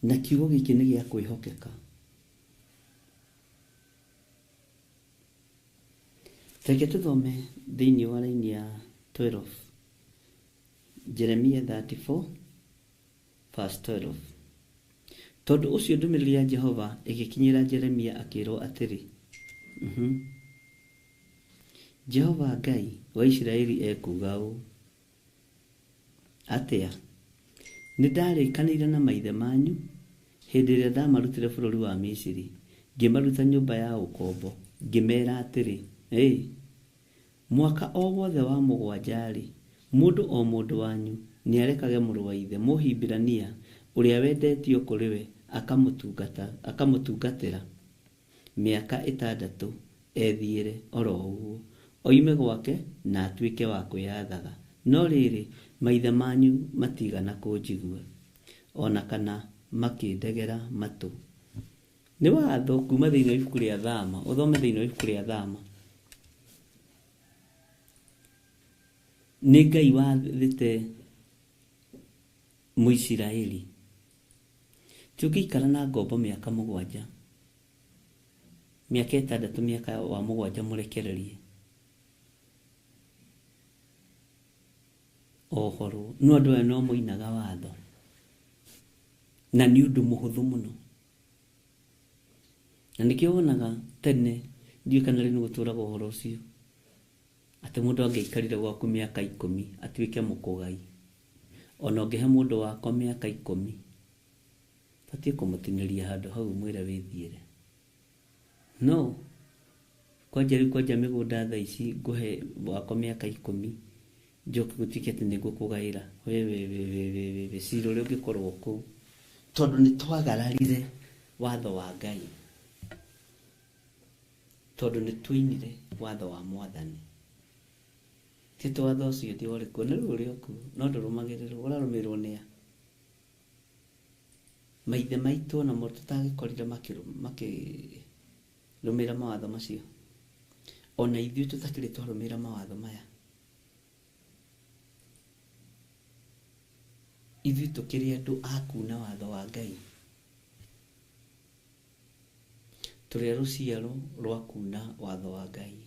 Na kiugo gĩkĩ nĩ gĩa kwĩhokeka. Reke tũthome thĩinĩ wa raini ya 12. Jeremia 34 verse 12. Tondũ ũcio ndũmĩrĩri ya Jehova ĩgĩkinyĩra Jeremia akĩrwo atĩrĩ. Jehova Ngai wa Isiraeli ekuuga ũũ atĩa: nĩ ndarĩkanĩire na maithe manyu hĩndĩ ĩrĩa ndamarutire bũrũri wa Misiri, ngĩmaruta nyũmba ya ũkombo, ngĩmeera atĩrĩ, mwaka o wothe wa 7-rĩ, mũndũ o mũndũ wanyu nĩarekage mũrũ wa ithe Mũhibirania ũrĩa wendetio kũrĩ we akamũtungatĩra mĩaka 6 ethiĩre oro ũguo, oime gwake na atuĩke wa kwĩyathaga. No rĩrĩ, maithe manyu matigana kũnjigua, ona kana makĩndegera matũ. Nĩ watho kuma thĩinĩ wa ibuku rĩa Thama, ũthome thĩinĩ wa ibuku rĩa Thama. Nĩ Ngai wathĩte Mũisiraeli tũngĩikara na ngombo mĩaka 7, mĩaka 6, mĩaka wa 7 mũrekererie. Ohoro no andũ aya no moinaga watho, na nĩ ũndũ mũhũthũ mũno. Na nĩkĩo wonaga tene, ndiũĩ kana rĩu gũtũraga ũhoro ũcio, atĩ mũndũ angĩikarire gwaku mĩaka 10 atuĩke mũkũgai, ona ũngĩhe mũndũ wako mĩaka 10 batiĩ kũmũtinĩria handũ hau mwĩre wĩthiĩre. No kwanja rĩu kwanja mĩgũnda thaa ici ngũhe wako mĩaka 10 njoke gũtuĩke atĩ nĩguo kũgaĩra we cira ũrĩa ũngĩkorwo kũu, tondũ nĩ twagararire watho wa Ngai, tondũ nĩ tũinire watho wa Mwathani. Tito watho ũcio ti ũrĩ kuo, nĩ rĩu ũrĩ kuo, no ndũrũmagĩrĩrwo. Ũrarũmĩrĩrwo nĩ a? Maithe maitũ ona mo tũtagĩkorire makĩrũmĩrĩra mawatho macio, ona ithuĩ tũtakĩrĩ twarũmĩrĩra mawatho maya. Ithuĩ tũkĩrĩ andũ a kuuna watho wa Ngai, tũrĩ rũciaro rwa kuuna watho wa Ngai.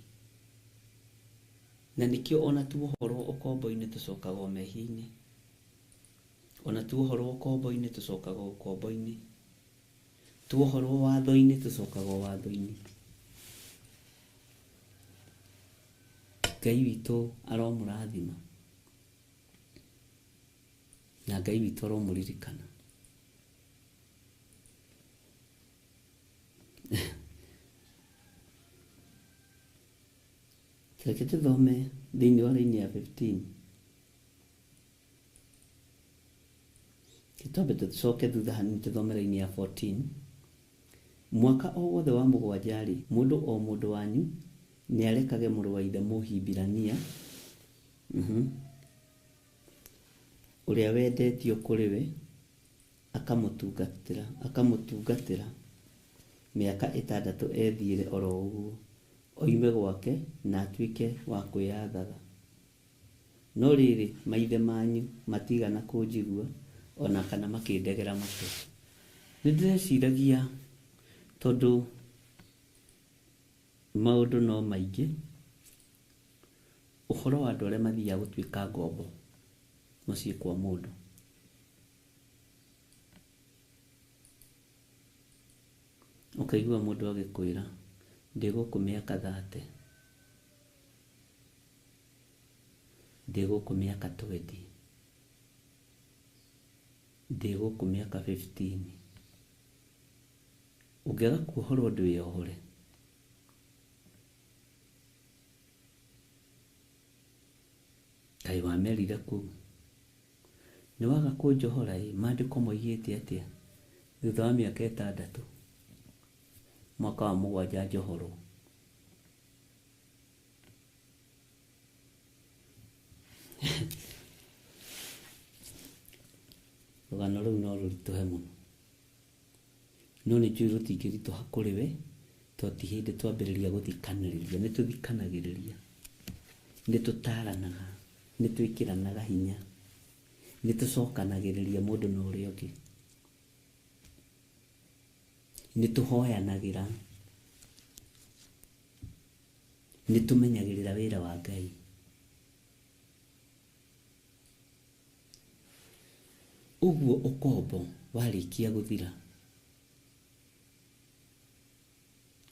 Na nĩkĩo ona tuohorwo ũkombo-inĩ tũcokaga o mehia-inĩ, ona tuohorwo ũkombo-inĩ tũcokaga ũkombo-inĩ, tuohorwo watho-inĩ tũcokaga o watho-inĩ. Ngai witũ aromũrathima, na Ngai witũ aromũririkana. Reke tũthome thĩinĩ wa raini ya 15. Kĩtambe tũcoke thutha hanini tũthome raini ya 14. Mwaka o wothe wa 7-rĩ, mũndũ o mũndũ wanyu nĩarekage mũrũ wa ithe Mũhibirania ũrĩa wendetio kũrĩ we akamũtungatĩra mĩaka 6 ethiĩre oro ũguo, oime gwake na atuĩke wa kwĩyathaga. No rĩrĩ, maithe manyu matigana kũnjigua, ona kana makĩndegera matũ. Nĩ ndĩreciragia tondũ maũndũ no maingĩ, ũhoro wa andũ arĩa mathiaga gũtuĩka ngombo mũciĩ kwa mũndũ, Ukaigua mundu agikwira ndiguku miaka 30, ndiguku miaka 20, ndiguku miaka 15. Ungiaga kuohorwo ndwiohore. Kai wamerire kuu niwaga kunjohora maandiko moigite atia thutha wa miaka 6 mwaka wa 7 njohorwo. Rugano rũu no rũritũhe mũno, no nĩ njũĩ rũtingĩritũha kũrĩ we, tondũ ti hĩndĩ twambĩrĩria gũthikanĩrĩria. Nĩ tũthikanagĩrĩria, nĩ tũtaranaga, nĩ twĩkĩranaga hinya, nĩ tũcokanagĩrĩria mũndũ na ũrĩa ũngĩ, nĩ tũhoyanagĩra, nĩ tũmenyagĩrĩra wĩra wa Ngai. Ũguo ũkombo warĩkia gũthira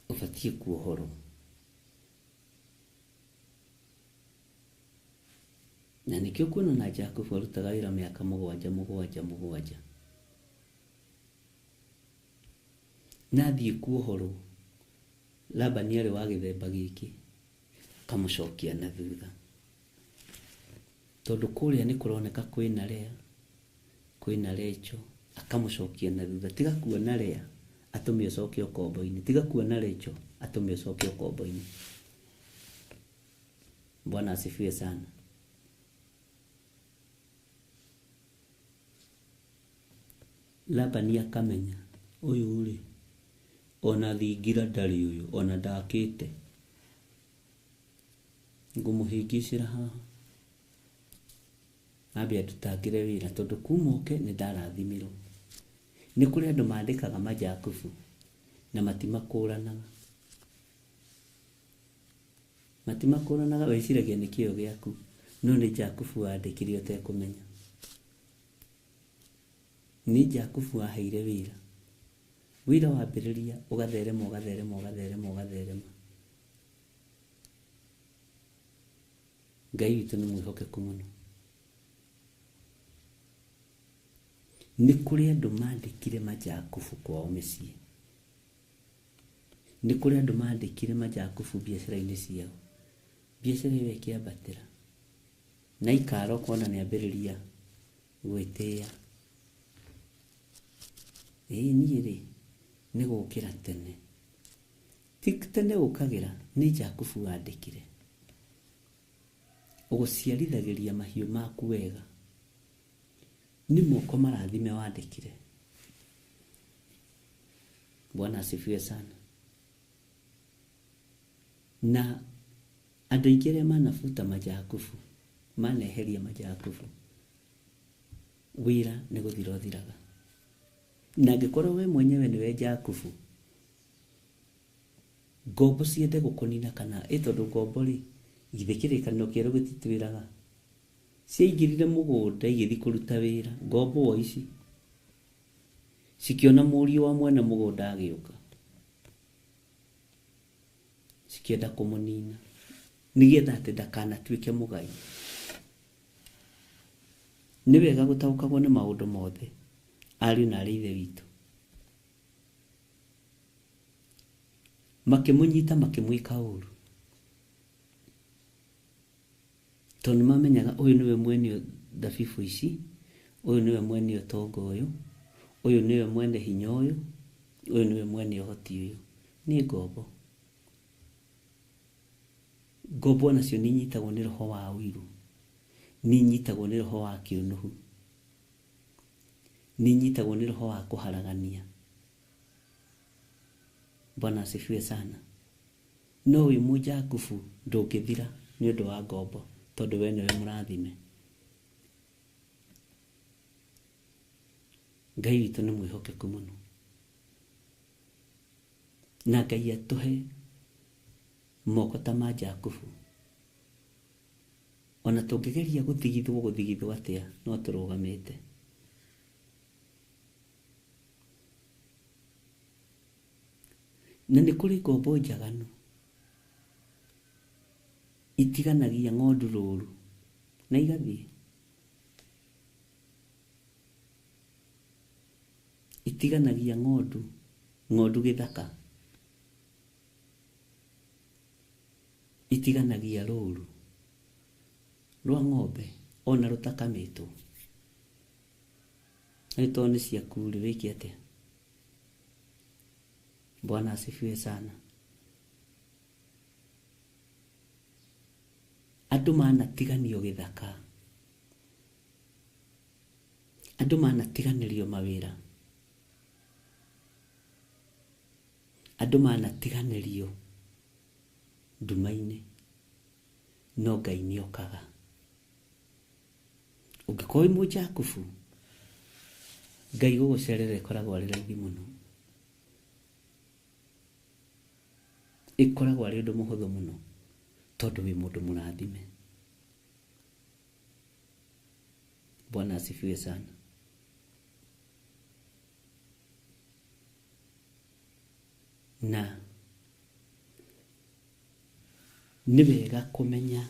ũbatiĩ kuohorwo. Na nĩkĩo kuona na Jakubu arutaga wĩra mĩaka 7. Nathiĩ kuohorwo, Labani arĩ wa gĩthemba gĩkĩ, akamũcokia na thutha, tondũ kũrĩa nĩ kũroneka kwĩna Lea, kwĩna Rachel, akamũcokia na thutha. Tiga kuona Lea atũme ũcoke ũkombo-inĩ, tiga kuona Rachel atũme ũcoke ũkombo-inĩ. Bwana asifiwe sana. Labani akamenya ũyũ rĩ, ona thingira ndarĩ ũyũ, ona ndakĩte, ngũmũhĩngĩcĩra haha ambe atutangĩre wĩra, tondũ kuma oke nĩ ndarathimirwo. Nĩ kũrĩ andũ mandĩkaga majakubu na matimakũranaga, wĩciragia nĩ kĩo gĩaku, no nĩ Jakubu wandĩkire ũtekũmenya. Nĩ Jakubu waheire wĩra, wĩra wambĩrĩria ũgatherema ũgatherema ũgatherema ũgatherema. Ngai witũ nĩ mwĩhokeku mũno. Nĩ kũrĩ andũ mandĩkire majakubu kwao mĩciĩ, nĩ kũrĩ andũ mandĩkire majakubu biacara-inĩ ciao, biacara ĩyo ĩkĩambatĩra na ikara ũkona nĩ ambĩrĩria gwĩtĩĩa. Niĩ rĩ nĩ gũkĩra tene, ti tene ũkagĩra, nĩ Jakubu wandĩkire. Ũgũciarithagĩria mahiũ maku wega, nĩ moko marathime wandĩkire. Bwana asifiwe sana. Na andũ aingĩ arĩa manabuta majakubu, maneheria majakubu, wĩra nĩ gũthira ũthiraga. Na angĩkorwo we mwenyewe nĩwe Jakubu, ngombo ciende gũkũnina kana tondũ ngombo rĩ, githĩ kĩrĩkanĩro kĩerũ gĩtitwĩraga ciaingĩrire mũgũnda igĩthiĩ kũruta wĩra, ngombo o ici cikiona mũriũ wa mwene mũgũnda agĩũka, cikienda kũmũnina nĩgetha atĩ ndakanatuĩke mũgai. Nĩ wega gũtaũkagwo nĩ maũndũ mothe, ariũ na aarĩ a Ithe witũ. Makĩmũnyita makĩmwĩka ũũru, tondũ nĩmamenyaga ũyũ nĩwe mwene thabibũ ici, ũyũ nĩwe mwene ũtonga ũyũ, ũyũ nĩwe mwene hinya ũyũ, ũyũ nĩwe mwene ũhoti ũyũ. Nĩ ngombo. Ngombo nacio nĩ inyitagwo nĩ roho wa ũiru, nĩ inyitagwo nĩ roho wa kĩũnũhu, nĩ inyitagwo nĩ roho wa kũharagania. Bwana asifiwe sana. No wĩ mũjakubu ndũngĩthira nĩ ũndũ wa ngombo, tondũ we nĩwe mũrathime. Ngai witũ nĩ mwĩhokeku mũno, na Ngai atũhe moko ta ma Jakubu. Ona tũngĩgeria gũthigithwo atĩa, no tũrũgamĩte. na nĩ kũrĩ ngombo njaganu itiganagia ng'ondu rũru na igathiĩ, itiganagia ng'ondu gĩthaka, itiganagia rũru rwa ng'ombe ona rũtakamitwo. Nĩ tondũ nĩ ciaku rĩ, wĩke atĩa? Bwana asifiwe sana. Andũ manatiganio gĩthaka, andũ manatiganĩrio mawĩra, andũ manatiganĩrio nduma-inĩ, no Ngai nĩ okaga. Ũngĩkorwo wĩ Mũjakubu, Ngai gũgũcerera ĩkoragwo arĩ raithi mũno, ĩkoragwo arĩ ũndũ mũhũthũ mũno, tondũ wĩ mũndũ mũrathime. Bwana asifiwe sana. Na nĩ wega kũmenya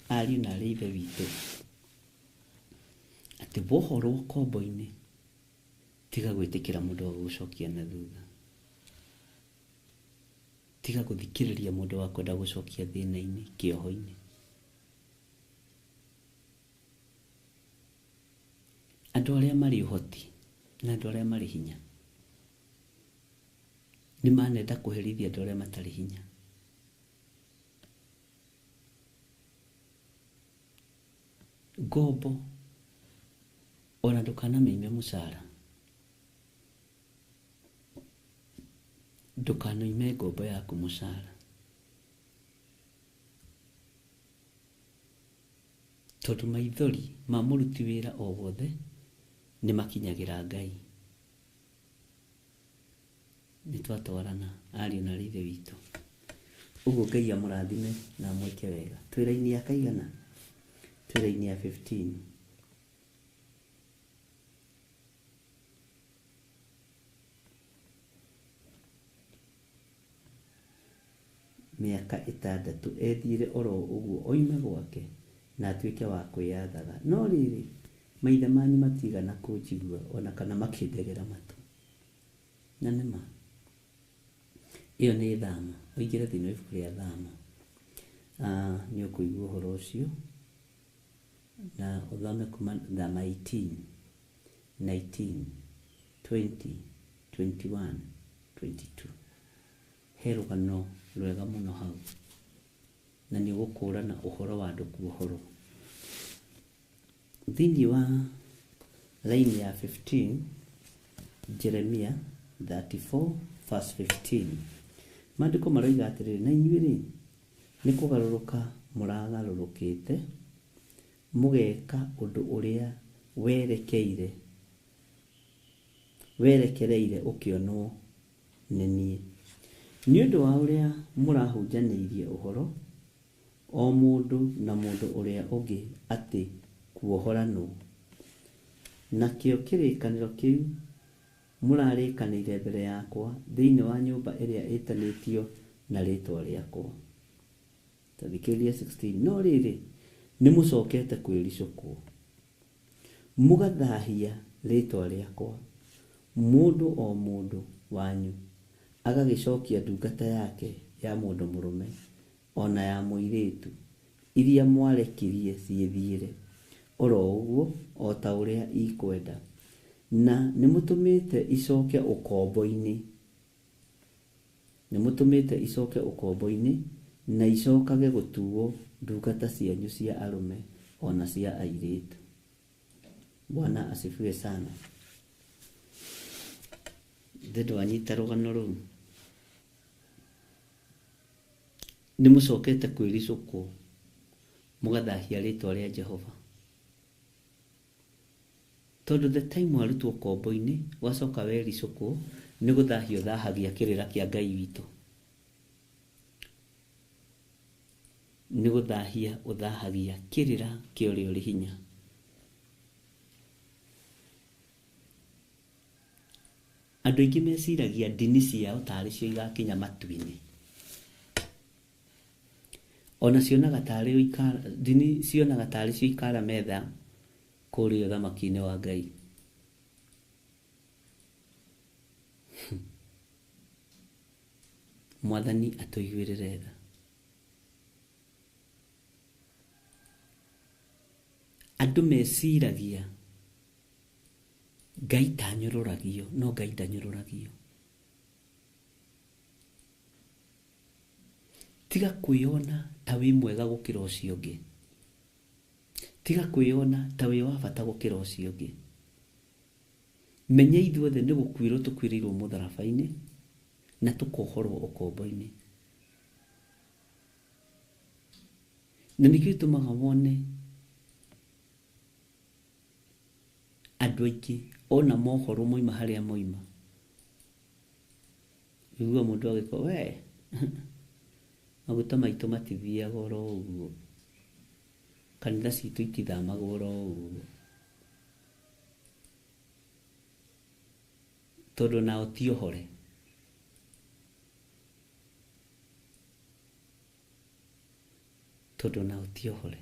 ariũ na arĩ ithe witũ atĩ wohorwo kombo-inĩ, tiga gwĩtĩkĩra mũndũ wa gũgũcokia na thutha, tiga gũthikĩrĩria mũndũ wa kwenda gũcokia thĩna-inĩ, kĩoho-inĩ. Andũ arĩa marĩ ũhoti na andũ arĩa marĩ hinya nĩ manenda kũherithia andũ arĩa matarĩ hinya. Ngombo ona ndũkanamĩime mũcara, ndũkanoime ngombo yaku mũcara, tondũ maithori ma mũruti wĩra o wothe nĩ makinyagĩra Ngai. Nĩ twatwarana ariũ na ithe witũ. Ũguo Ngai amũrathime na mwĩke wega. Twĩ raini ya kaigana? Twĩ raini ya 15. Mĩaka 6 ethire oro ũguo oime gwake na atuĩke wa kwĩyathaga. No rĩrĩ, maithe manyu matigana kũnjigua ona kana makĩndegera matũ. Na nĩma, ĩyo nĩ thama. Ũingĩre thĩinĩ wa ibuku rĩa Thama, nĩ ũkũigua ũhoro ũcio, na ũthome kuma Thama 18, 19, 20, 21, 22. He rũgano rwega mũno hau, na nĩ ũgũkũrana ũhoro wa andũ kuohorwo. Thĩinĩ wa raini ya 15, Jeremia 34 verse 15, maandĩko maroiga atĩrĩrĩ, na inyuĩ rĩ, nĩ kũgarũrũka mũragarũrũkĩte, mũgeka ũndũ ũrĩa werekereire ũkĩonwo nĩ niĩ. Nĩ ũndũ wa ũrĩa mũrahunjanĩirie ũhoro, o mũndũ na mũndũ ũrĩa ũngĩ, atĩ kuohoranwo. Nakĩo kĩrĩkanĩro kĩu mũrarĩkanĩire mbere yakwa thĩinĩ wa nyũmba ĩrĩa ĩtanĩtio na rĩtwa rĩakwa. Tathikĩrĩria 16. No rĩrĩ, nĩ mũcokete kwĩricũkwo, mũgathahia rĩtwa rĩakwa, mũndũ o mũndũ wanyu agagĩcokia ndungata yake ya mũndũ mũrũme ona ya mũirĩtu, iria mwarekirie ciĩthiĩre oro ũguo o ta ũrĩa ikwenda, na nĩmũtũmĩte icoke ũkombo-inĩ, na icokage gũtuo ndungata cianyu cia arũme ona cia airĩtu. Bwana asifiwe sana. Ndĩndũ wanyita rũgano rũu. Nĩ mũcokete kwĩricũkwo, mũgathahia rĩtwa rĩa Jehova. Tondũ the time warutwo kombo-inĩ, wacoka wericũkwo, nĩ gũthahia ũthahagia kĩrĩra kĩa Ngai witũ. Nĩ gũthahia ũthahagia kĩrĩra kĩa ũrĩa ũrĩ hinya. andũ aingĩ meciragia ndini ciao tarĩ cio igakinya matu-inĩ. Ona cionaga tarĩ ndini cionaga tarĩ cio ikara metha kũrĩa ũthamaki-inĩ wa Ngai. Mwathani atũiguĩrĩre tha. Andũ meciragia Ngai tanyũrũragio, no Ngai ndanyũrũragio. Tiga kwĩona ta wĩ mwega gũkĩra ũcio ũngĩ. Tiga kwĩona ta wĩ wa bata gũkĩra ũcio ũngĩ. Menya ithuothe nĩ gũkuĩrwo tũkuĩrĩirwo mũtharaba-inĩ na tũkohorwo ũkombo-inĩ. Na nĩkĩo gĩtũmaga wone andũ aingĩ ona mohoro moima harĩa moima. Igua mũndũ agĩkwo we maguta maitũ matithiaga oro ũguo, kanitha citũ itithamaga oro ũguo, tondũ nao ti ohore. Tondũ nao ti ohore.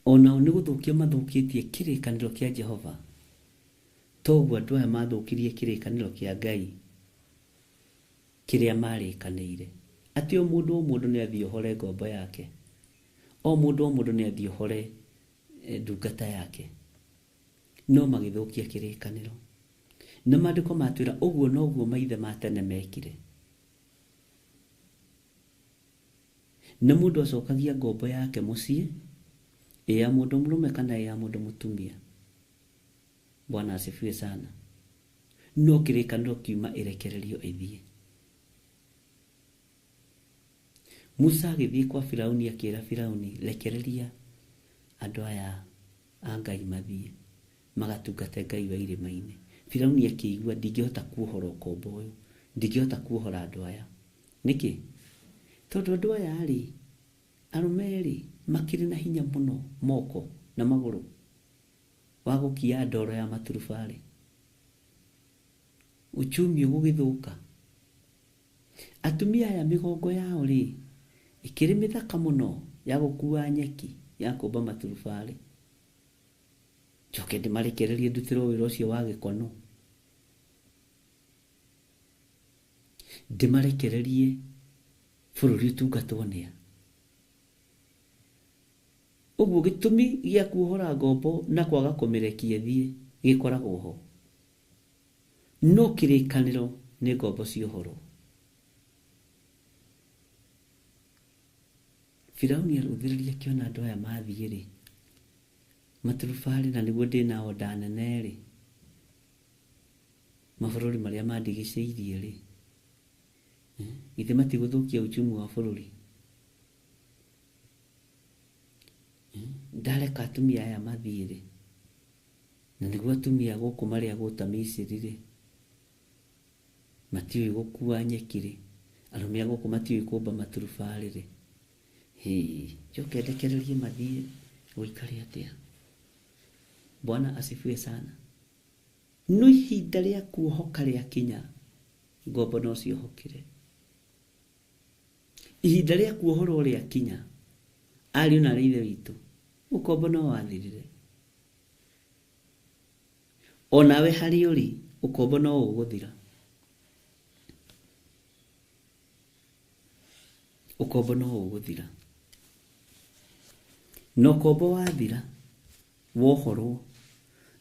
Onao nĩ gũthũkia mathũkĩtie kĩrĩkanĩro kĩa Jehova. Toguo andũ aya mathũkirie kĩrĩkanĩro kĩa Ngai kĩrĩa marĩkanĩire. Atĩ o mũndũ nĩ athiĩ ohore ngombo yake. O mũndũ nĩ athiĩ ohore ndungata yake. No magĩthũkia kĩrĩkanĩro. Na maandĩko matwĩra ũguo noguo maithe ma tene mekire. Na mũndũ acokagia ngombo yake mũciĩ, ya mũndũ mũrũme kana ya mũndũ mũtumia. Bwana asifiwe sana. No kĩrĩkanĩro kiuma ĩrekererio ĩthiĩ. Musa agĩthiĩ kwa Firaũni akĩĩra Firaũni rekereria andũ aya a Ngai mathiĩ magatungate Ngai wa irĩma-inĩ. Firaũni akĩigua ndingĩhota kuohora ũkombo ũyũ, ndingĩhota kuohora andũ aya. Nĩkĩ? Tondũ andũ aya arũme makĩrĩ na hinya mũno moko na magũrũ wa gũkia ndoro ya maturubarĩ. Uchumi ũgũgĩthũka. Atumia aya mĩgongo yao ĩkĩrĩ mĩthaka mũno ya gũkua nyeki ya kũmba maturubarĩ. Njoke ndĩmarekererie ndutĩrwo wĩra ũcio wa gĩkono. Ndĩmarekererie bũrũri ũtungatwo nĩa. Ũguo gĩtũmi gĩa kuohora ngombo na kwaga kũmĩrekia ĩthiĩ gĩkoragwo ho. No kĩrĩkanĩro nĩ ngombo ciohorwo. Firaũni arũthĩrĩria akĩona andũ aya mathiĩ maturubarĩ na nĩguo ndĩna onda nene mabũrũri marĩa mandigicĩirie ithe matigũthũkia uchumi wa bũrũri. Ndareka atumia aya mathiĩ na nĩguo atumia gũkũ marĩa gũta Misiri matiũĩ gũkua nyeki arũme gũkũ matiũĩ kũmba maturubarĩ njoke ndekererie mathiĩ gũikare atĩa. Bwana asifiwe sana. No ihinda rĩa kuohoka rĩakinya, ngombo no ciohokire. Ihinda rĩa kuohorwo rĩakinya, ariũ na ithe witũ, ũkombo no wathirire. Onawe harĩ ũrĩ, ũkombo no ũgũthira. Ũkombo no ũgũthira. No ũkombo wathira, wohorwo,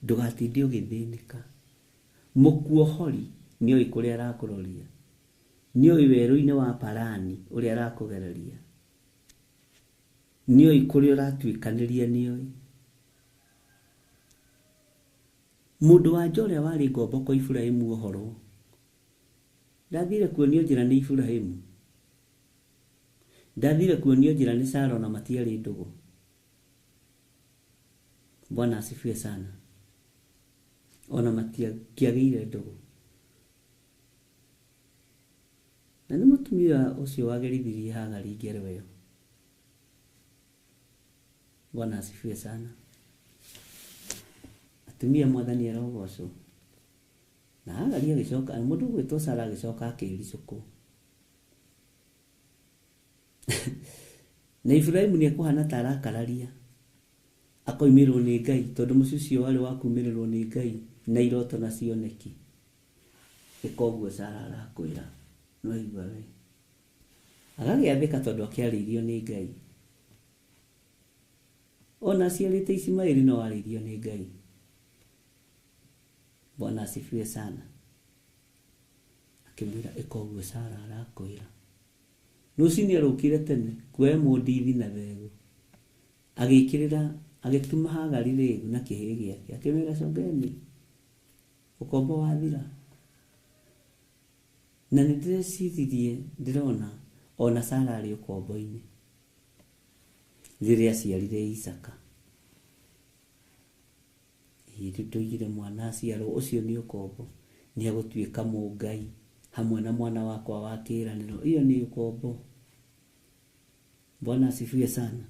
ndũgatinde ũgĩthĩnĩka. Mũkuohori nĩoĩ kũrĩa arakũroria. Nĩoĩ werũ-inĩ wa Parani ũrĩa arakũgereria. Nĩoĩ kũrĩa ũratuĩkanĩria nĩoĩ. Mũndũ wa nja ũrĩa warĩ ngombo kwa Iburahĩmu ũhoro. Ndathire kuonio njĩra nĩ Iburahĩmu. Ndathire kuonio njĩra nĩ Sara na matiarĩ ndũgũ. Bwana asifiwe sana. Ona matiagĩire ndũgũ. Na nĩ mũtumia ũcio wagerithirie Hagari ngero ĩyo. Bwana asifiwe sana. Atumia Mwathani arogocwo. na Hagari agĩcoka, mũndũ gwĩtwo Sara agĩcoka akĩricũkwo. Na Ibrahimu nĩekũhana ta arakararia, akoimĩrwo nĩ Ngai, tondũ mũciĩ ũcio warĩ wa kumĩrĩrwo nĩ Ngai na iroto na cioneki. Ĩka ũguo Sara arakwĩra, nĩwaigua we. Agagĩathĩka tondũ akĩarĩirio nĩ Ngai. Ona aciarĩte Ismaeli no arĩirio nĩ Ngai. Bwana asifiwe sana. Akĩmwĩra ĩka ũguo Sara arakwĩra. Rũcinĩ arũkire tene kuoya mũndithi na thegũ, agĩkĩrĩra, agĩtuma Hagari rĩgu na kĩhĩĩ gĩake, akĩmwĩra congeni, ũkombo wathira. Na nĩndĩreciririe ndĩrona ona Sara arĩ ũkombo-inĩ rĩrĩa aciarire Isaka. Rĩu ndoigire mwana aciarwo ũcio nĩ ũkombo, nĩagũtuĩka mũngai hamwe na mwana wakwa wa kĩĩranĩro. Iyo nĩ ũkombo. Bwana asifiwe sana.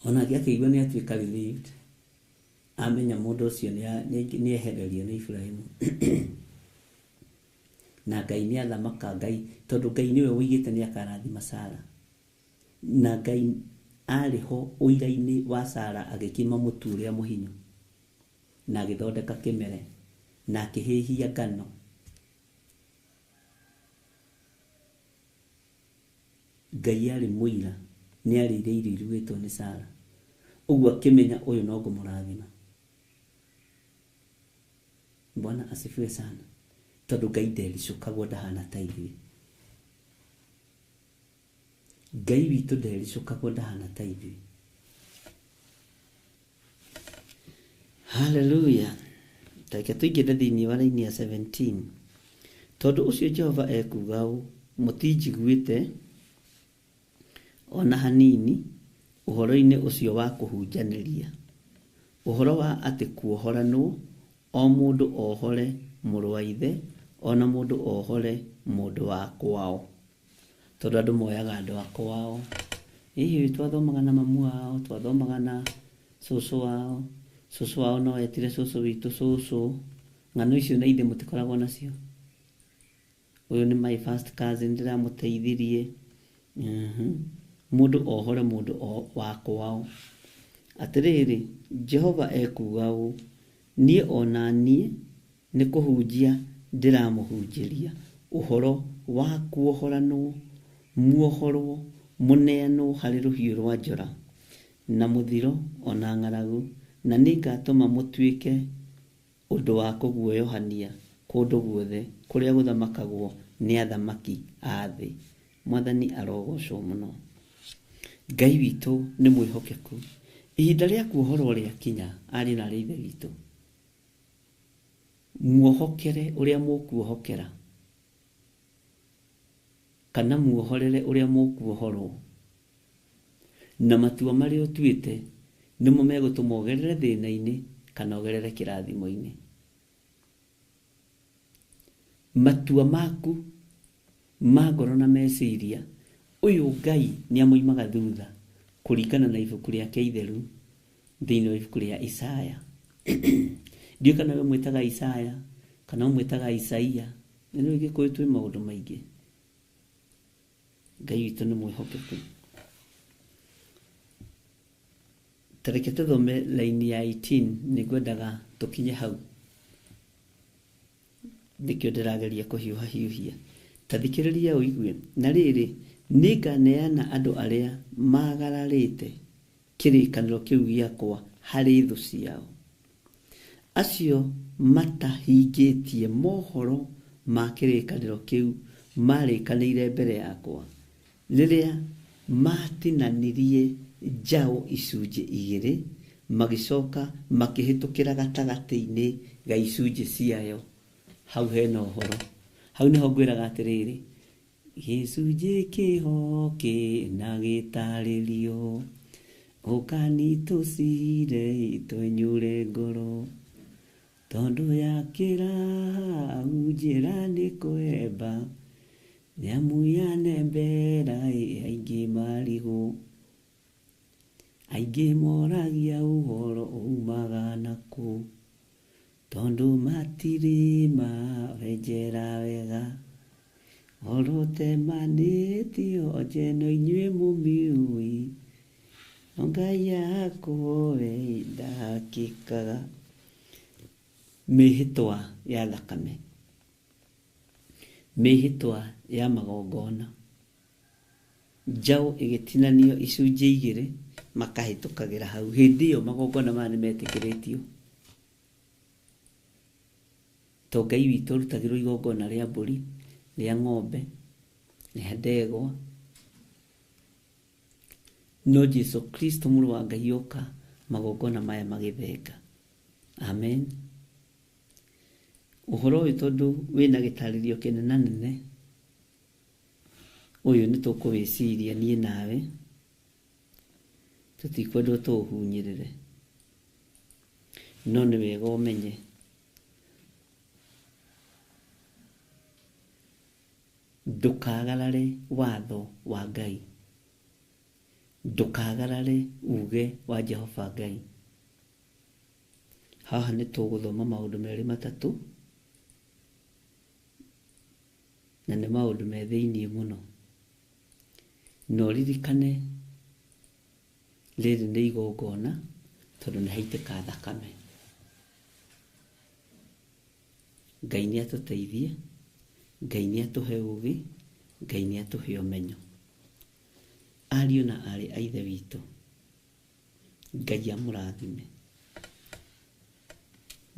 Ona akĩigua nĩatuĩka relieved, amenya mũndũ ũcio nĩehererio nĩ Ibrahimu. Na Ngai nĩathamaka, Ngai tondũ Ngai nĩwe woigĩte nĩakarathima Sara. Na Ngai arĩho ũira-inĩ wa Sara agĩkima mũtu ũrĩa mũhinyu, na agĩthondeka kĩmere, na akĩhĩhia ngano. Ngai arĩ mũira, nĩarĩire irio irugĩtwo nĩ Sara. Ũguo akĩmenya ũyũ no ngũmũrathima. Bwana asifiwe sana. Tondũ Ngai ndericũkagwo, ndahana ta ithuĩ. Ngai witũ ndericũkagwo, ndahana ta ithuĩ. Hallelujah. Take tuingĩre thĩinĩ wa raini ya 17. Tondũ ũcio Jehova ekuga ũũ, mũtinjiguĩte ona hanini ũhoro-inĩ ũcio wa kũhunjanĩria, ũhoro wa atĩ kuohoranwo, o mũndũ ohore mũrũ wa ithe, ona mũndũ ohore mũndũ wa kwao. Tondũ andũ moyaga andũ a kwao. Hihi twathomaga na mamu wao, twathomaga na cũcũ wao. Cũcũ wao no etire cũcũ witũ cũcũ. Ng'ano icio na ithe mũtikoragwo nacio. Ũyũ nĩ my first cousin, ndĩramũteithirie. Mũndũ ohore mũndũ wa kwao. Atĩrĩrĩ, Jehova ekuga ũũ, niĩ ona niĩ nĩ kũhunjia ndĩramũhunjĩria ũhoro wa kuohoranwo, muohorwo, mũneanwo harĩ rũhiũ rwa njora na mũthiro ona ng'aragu, na nĩngatũma mũtuĩke ũndũ wa kũguoyohania kũndũ guothe kũrĩa gũthamakagwo nĩ athamaki a thĩ. Mwathani arogocwo mũno. Ngai witũ nĩ mwĩhokeku. Ihinda rĩa kuohorwo rĩakinya, arĩ na ithe witũ. Muohokere ũrĩa mũkuohokera, kana muohorere ũrĩa mũkuohorwo, na matua marĩa ũtuĩte nĩmo megũtũma ũgerere thĩna-inĩ kana ũgerere kĩrathimo-inĩ. Matua maku ma ngoro na meciria, ũyũ Ngai nĩamoimaga thutha kũringana na ibuku rĩake itheru thĩinĩ wa ibuku rĩa Isaya. Ndiũ kana we mwĩtaga Isaya kana mwĩtaga Isaia, nĩ Gĩkũyũ twĩ maũndũ maingĩ. Ngai witũ nĩ mwĩhokeku. Tareke tũthome laini ya 18, nĩngwendaga tũkinye hau. Nĩkĩo ndĩrageria kũhiũha-hiũhia. Ta thikĩrĩria ũigue. Na rĩrĩ, nĩnganeana andũ arĩa magararĩte kĩrĩkanĩro kĩu gĩakwa harĩ thũ ciao, acio matahingĩtie mohoro ma kĩrĩkanĩro kĩu marĩkanĩire mbere yakwa, rĩrĩa matinanirie njaũ icunjĩ igĩrĩ, magĩcoka makĩhĩtũkĩra gatagatĩ-inĩ ga icunjĩ ciayo. Hau hena ũhoro. Hau nĩho ngwĩraga atĩrĩrĩ, gĩcunjĩ kĩho kĩna gĩtarĩrio, ũkani tũcire twenyũre ngoro, tondũ yakĩra hau njĩra nĩ kwemba, nĩamuya mbera aingĩ marigũ, aingĩ moragia ũhoro umaga nakũ, tondu matiri mawenjera wega orote manitio njeno inyue mumiui Ngai yakowe ndakikaga mĩhĩtwa ya thakame mĩhĩtwa ya magongona njaũ ĩgĩtinanio icunjĩ igĩrĩ makahĩtũkagĩra hau hĩndĩ ĩyo magongona maya nĩmetĩkĩrĩtio to Ngai witũ arutagĩrwo igongona rĩa mbũri rĩa ng'ombe rĩa ndegwa no Jesu Kristo mũrũ wa Ngai oka magongona maya magĩthenga amen ũhoro ũyũ tondũ wĩna gĩtarĩrio kĩnenanene ũyũ nĩtũkũwĩciria niĩ nawe tũtikwendwo tũũhunyĩrĩre no nĩ wega ũmenye ndũkagarare watho wa Ngai ndũkagarare uge wa Jehova Ngai haha nĩtũgũthoma maũndũ merĩ matatũ na nĩ maũndũ me thĩinĩ mũno no ririkane rĩrĩ nĩ igongona tondũ nĩ haitĩka thakame Ngai nĩatũteithie Ngai nĩatũhe ũgĩ Ngai nĩatũhe ũmenyo ariũ na arĩ a ithe witũ Ngai amũrathime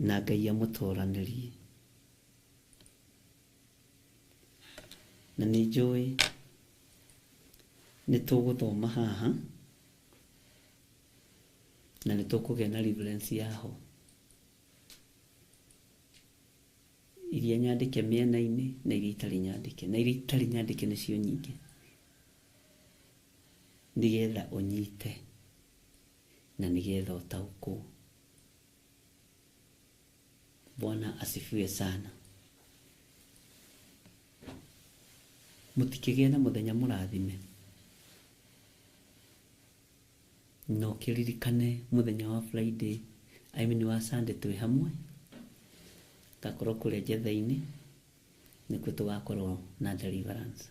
na Ngai amũtũranĩrie na nĩnjũĩ nĩtũgũthoma haha na nĩtũkũgĩa na reverence yaho iria nyandĩke mĩena-inĩ na iria itarĩ nyandĩke na iria itarĩ nyandĩke nĩcio nyingĩ nĩgetha ũnyite na nĩgetha ũtaũkwo Bwana asifiwe sana mũtikĩgĩe na mũthenya mũrathime no kĩririkane mũthenya wa Friday wa Sunday twĩ hamwe gakorwo kũrĩa njetha-inĩ nĩkuo tũgakorwo na deliverance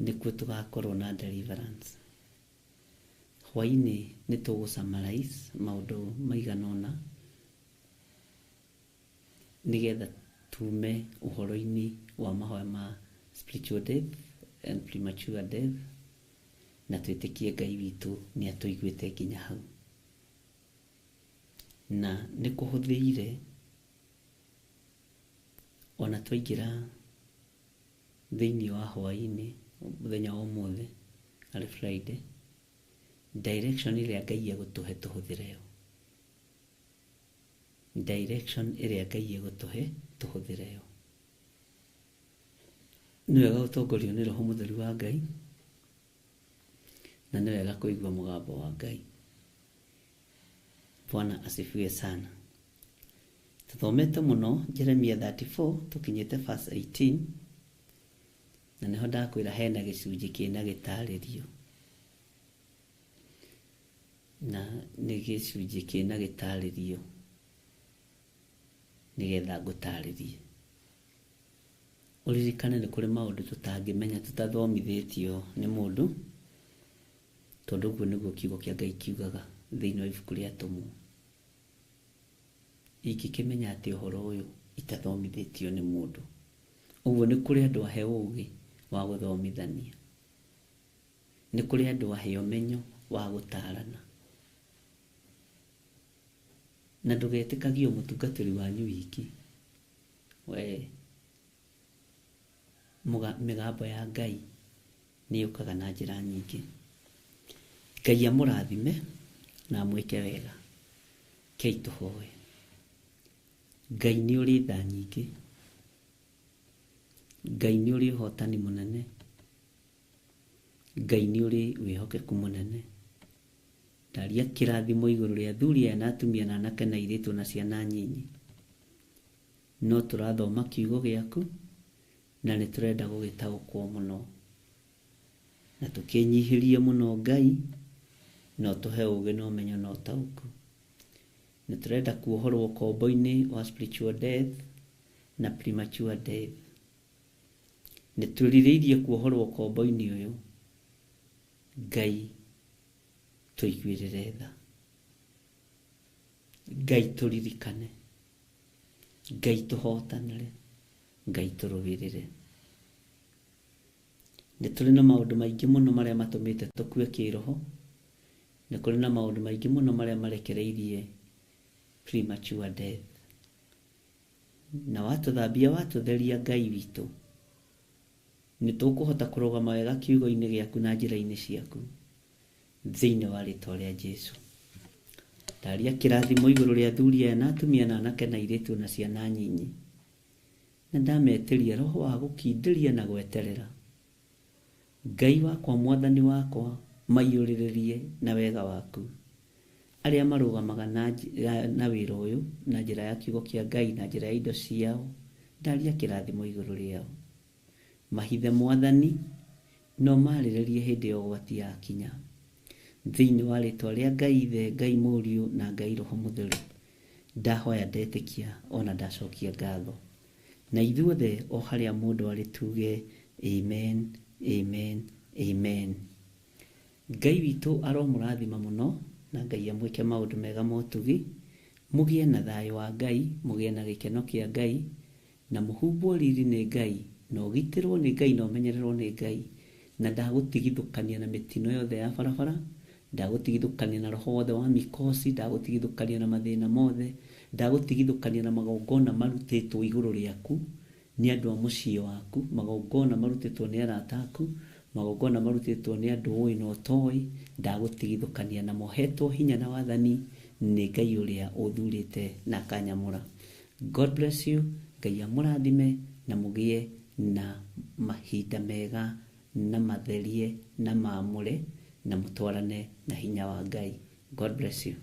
nĩkuo tũgakorwo na deliverance hwainĩ nĩtũgũ-summarize maũndũ maigana ũna nĩgetha tume ũhoro-inĩ wa mahoya ma spiritual death and premature death na twĩtĩkie Ngai witũ nĩatũiguĩte nginya hau na nĩkũhũthĩire ona twaingĩra thĩinĩ wa hwainĩ mũthenya wa ũmũthĩ arĩ Friday direction ĩrĩa Ngai egũtũhe tũhũthĩre yo direction ĩrĩa Ngai egũtũhe tũhũthĩre yo nĩ wega gũtongorio nĩ Roho Mũtheru wa Ngai na nĩ wega kũigua mũgambo wa Ngai Bwana asifiwe sana tũthomete mũno Jeremia 34 tũkinyĩte verse 18 na nĩho ndakwĩra hena gĩcunjĩ kĩna gĩtarĩrio na nĩ gĩcunjĩ kĩna gĩtarĩrio nĩgetha ngũtarĩrie ũririkane nĩ kũrĩ maũndũ tũtangĩmenya tũtathomithĩtio nĩ mũndũ tondũ ũguo nĩguo kiugo kĩa Ngai kiugaga thĩinĩ wa ibuku rĩa Atũmwo ingĩkĩmenya atĩ ũhoro ũyũ itathomithĩtio nĩ mũndũ ũguo nĩ kũrĩ andũ ahe ũgĩ wa gũthomithania nĩ kũrĩ andũ ahe ũmenyo wa gũtarana na ndũgetĩkagie mũtungatĩri wanyu wiki we mĩgambo ya Ngai nĩ yũkaga na njĩra nyingĩ Ngai amũrathime na amwĩke wega kei tũhoe Ngai nĩ ũrĩ tha nyingĩ Ngai nĩ ũrĩ ũhotani mũnene Ngai nĩ ũrĩ wĩhokeku mũnene ndaria kĩrathimo igũrũ rĩa athuri aya na atumia na anake na airĩtu na ciana nyinyi no tũrathoma kiugo gĩaku na nĩ tũrenda gũgĩtaũkwo mũno na tũkĩnyihĩrie mũno Ngai no tũhe ũgĩ na ũmenyo na ũtaũku nĩ tũrenda kuohorwo ũkombo-inĩ wa spiritual death na premature death. Nĩ tũrirĩirie kuohorwo ũkombo-inĩ ũyũ. Ngai tũiguĩrĩre tha. Ngai tũririkane. Ngai tũhotanĩre. Ngai tũrũĩrĩre. Nĩ tũrĩ na maũndũ maingĩ mũno marĩa matũmĩte tũkue kĩroho. Nĩ kũrĩ na maũndũ maingĩ mũno marĩa marekereirie premature death. Na watũthambia, watũtheria Ngai witũ, nĩ tũkũhota kũrũgama wega kiugo-inĩ gĩaku na njĩra-inĩ ciaku thĩinĩ wa rĩĩtwa rĩa Jesũ. Ndaria kĩrathimo igũrũ rĩa athuri aya na atumia na anake na airĩtu na ciana nyinyi, na ndametĩria roho wa gũkindĩria na gweterera. Ngai wakwa, Mwathani wakwa, maiyũrĩrĩrie na wega waku arĩa marũgamaga na wĩra ũyũ na njĩra ya kiugo kĩa Ngai na njĩra ya indo ciao. Ndaria kĩrathimo igũrũ rĩao. Mahithe Mwathani, no marĩrĩrie hĩndĩ ya ũgwati yakinya. Thĩinĩ wa rĩĩtwa rĩa Ngai Ithe, Ngai Mũriũ na Ngai Roho Mũtheru, ndahoya ndetĩkia ona ndacokia ngatho. Na ithuothe o harĩa mũndũ arĩ tuge amen, amen, amen. Ngai witũ aromũrathima mũno, na Ngai amwĩke maũndũ mega ma ũtugi. Mũgĩe na thayũ wa Ngai, mũgĩe na gĩkeno kĩa Ngai, na mũhumbwo riri nĩ Ngai, na ũgitĩrwo nĩ Ngai, na ũmenyererwo nĩ Ngai. Na ndagũtigithũkania na mĩtino yothe ya barabara, ndagũtigithũkania na roho wothe wa mĩkosi, ndagũtigithũkania na mathĩna mothe, ndagũtigithũkania na magongona marutĩtwo igũrũ rĩaku nĩ andũ a mũciĩ waku, magongona marutĩtwo nĩ arata aku, magongona marutĩtwo nĩ andũ ũĩ na ũtoĩ. Ndagũtigithũkania na mohetwo hinya na wathani nĩ Ngai ũrĩa ũthurĩte na akanyamũra. God bless you. Ngai amũrathime na mũgĩe na mahinda mega na matherie na maamũre na mũtwarane na hinya wa Ngai. God bless you.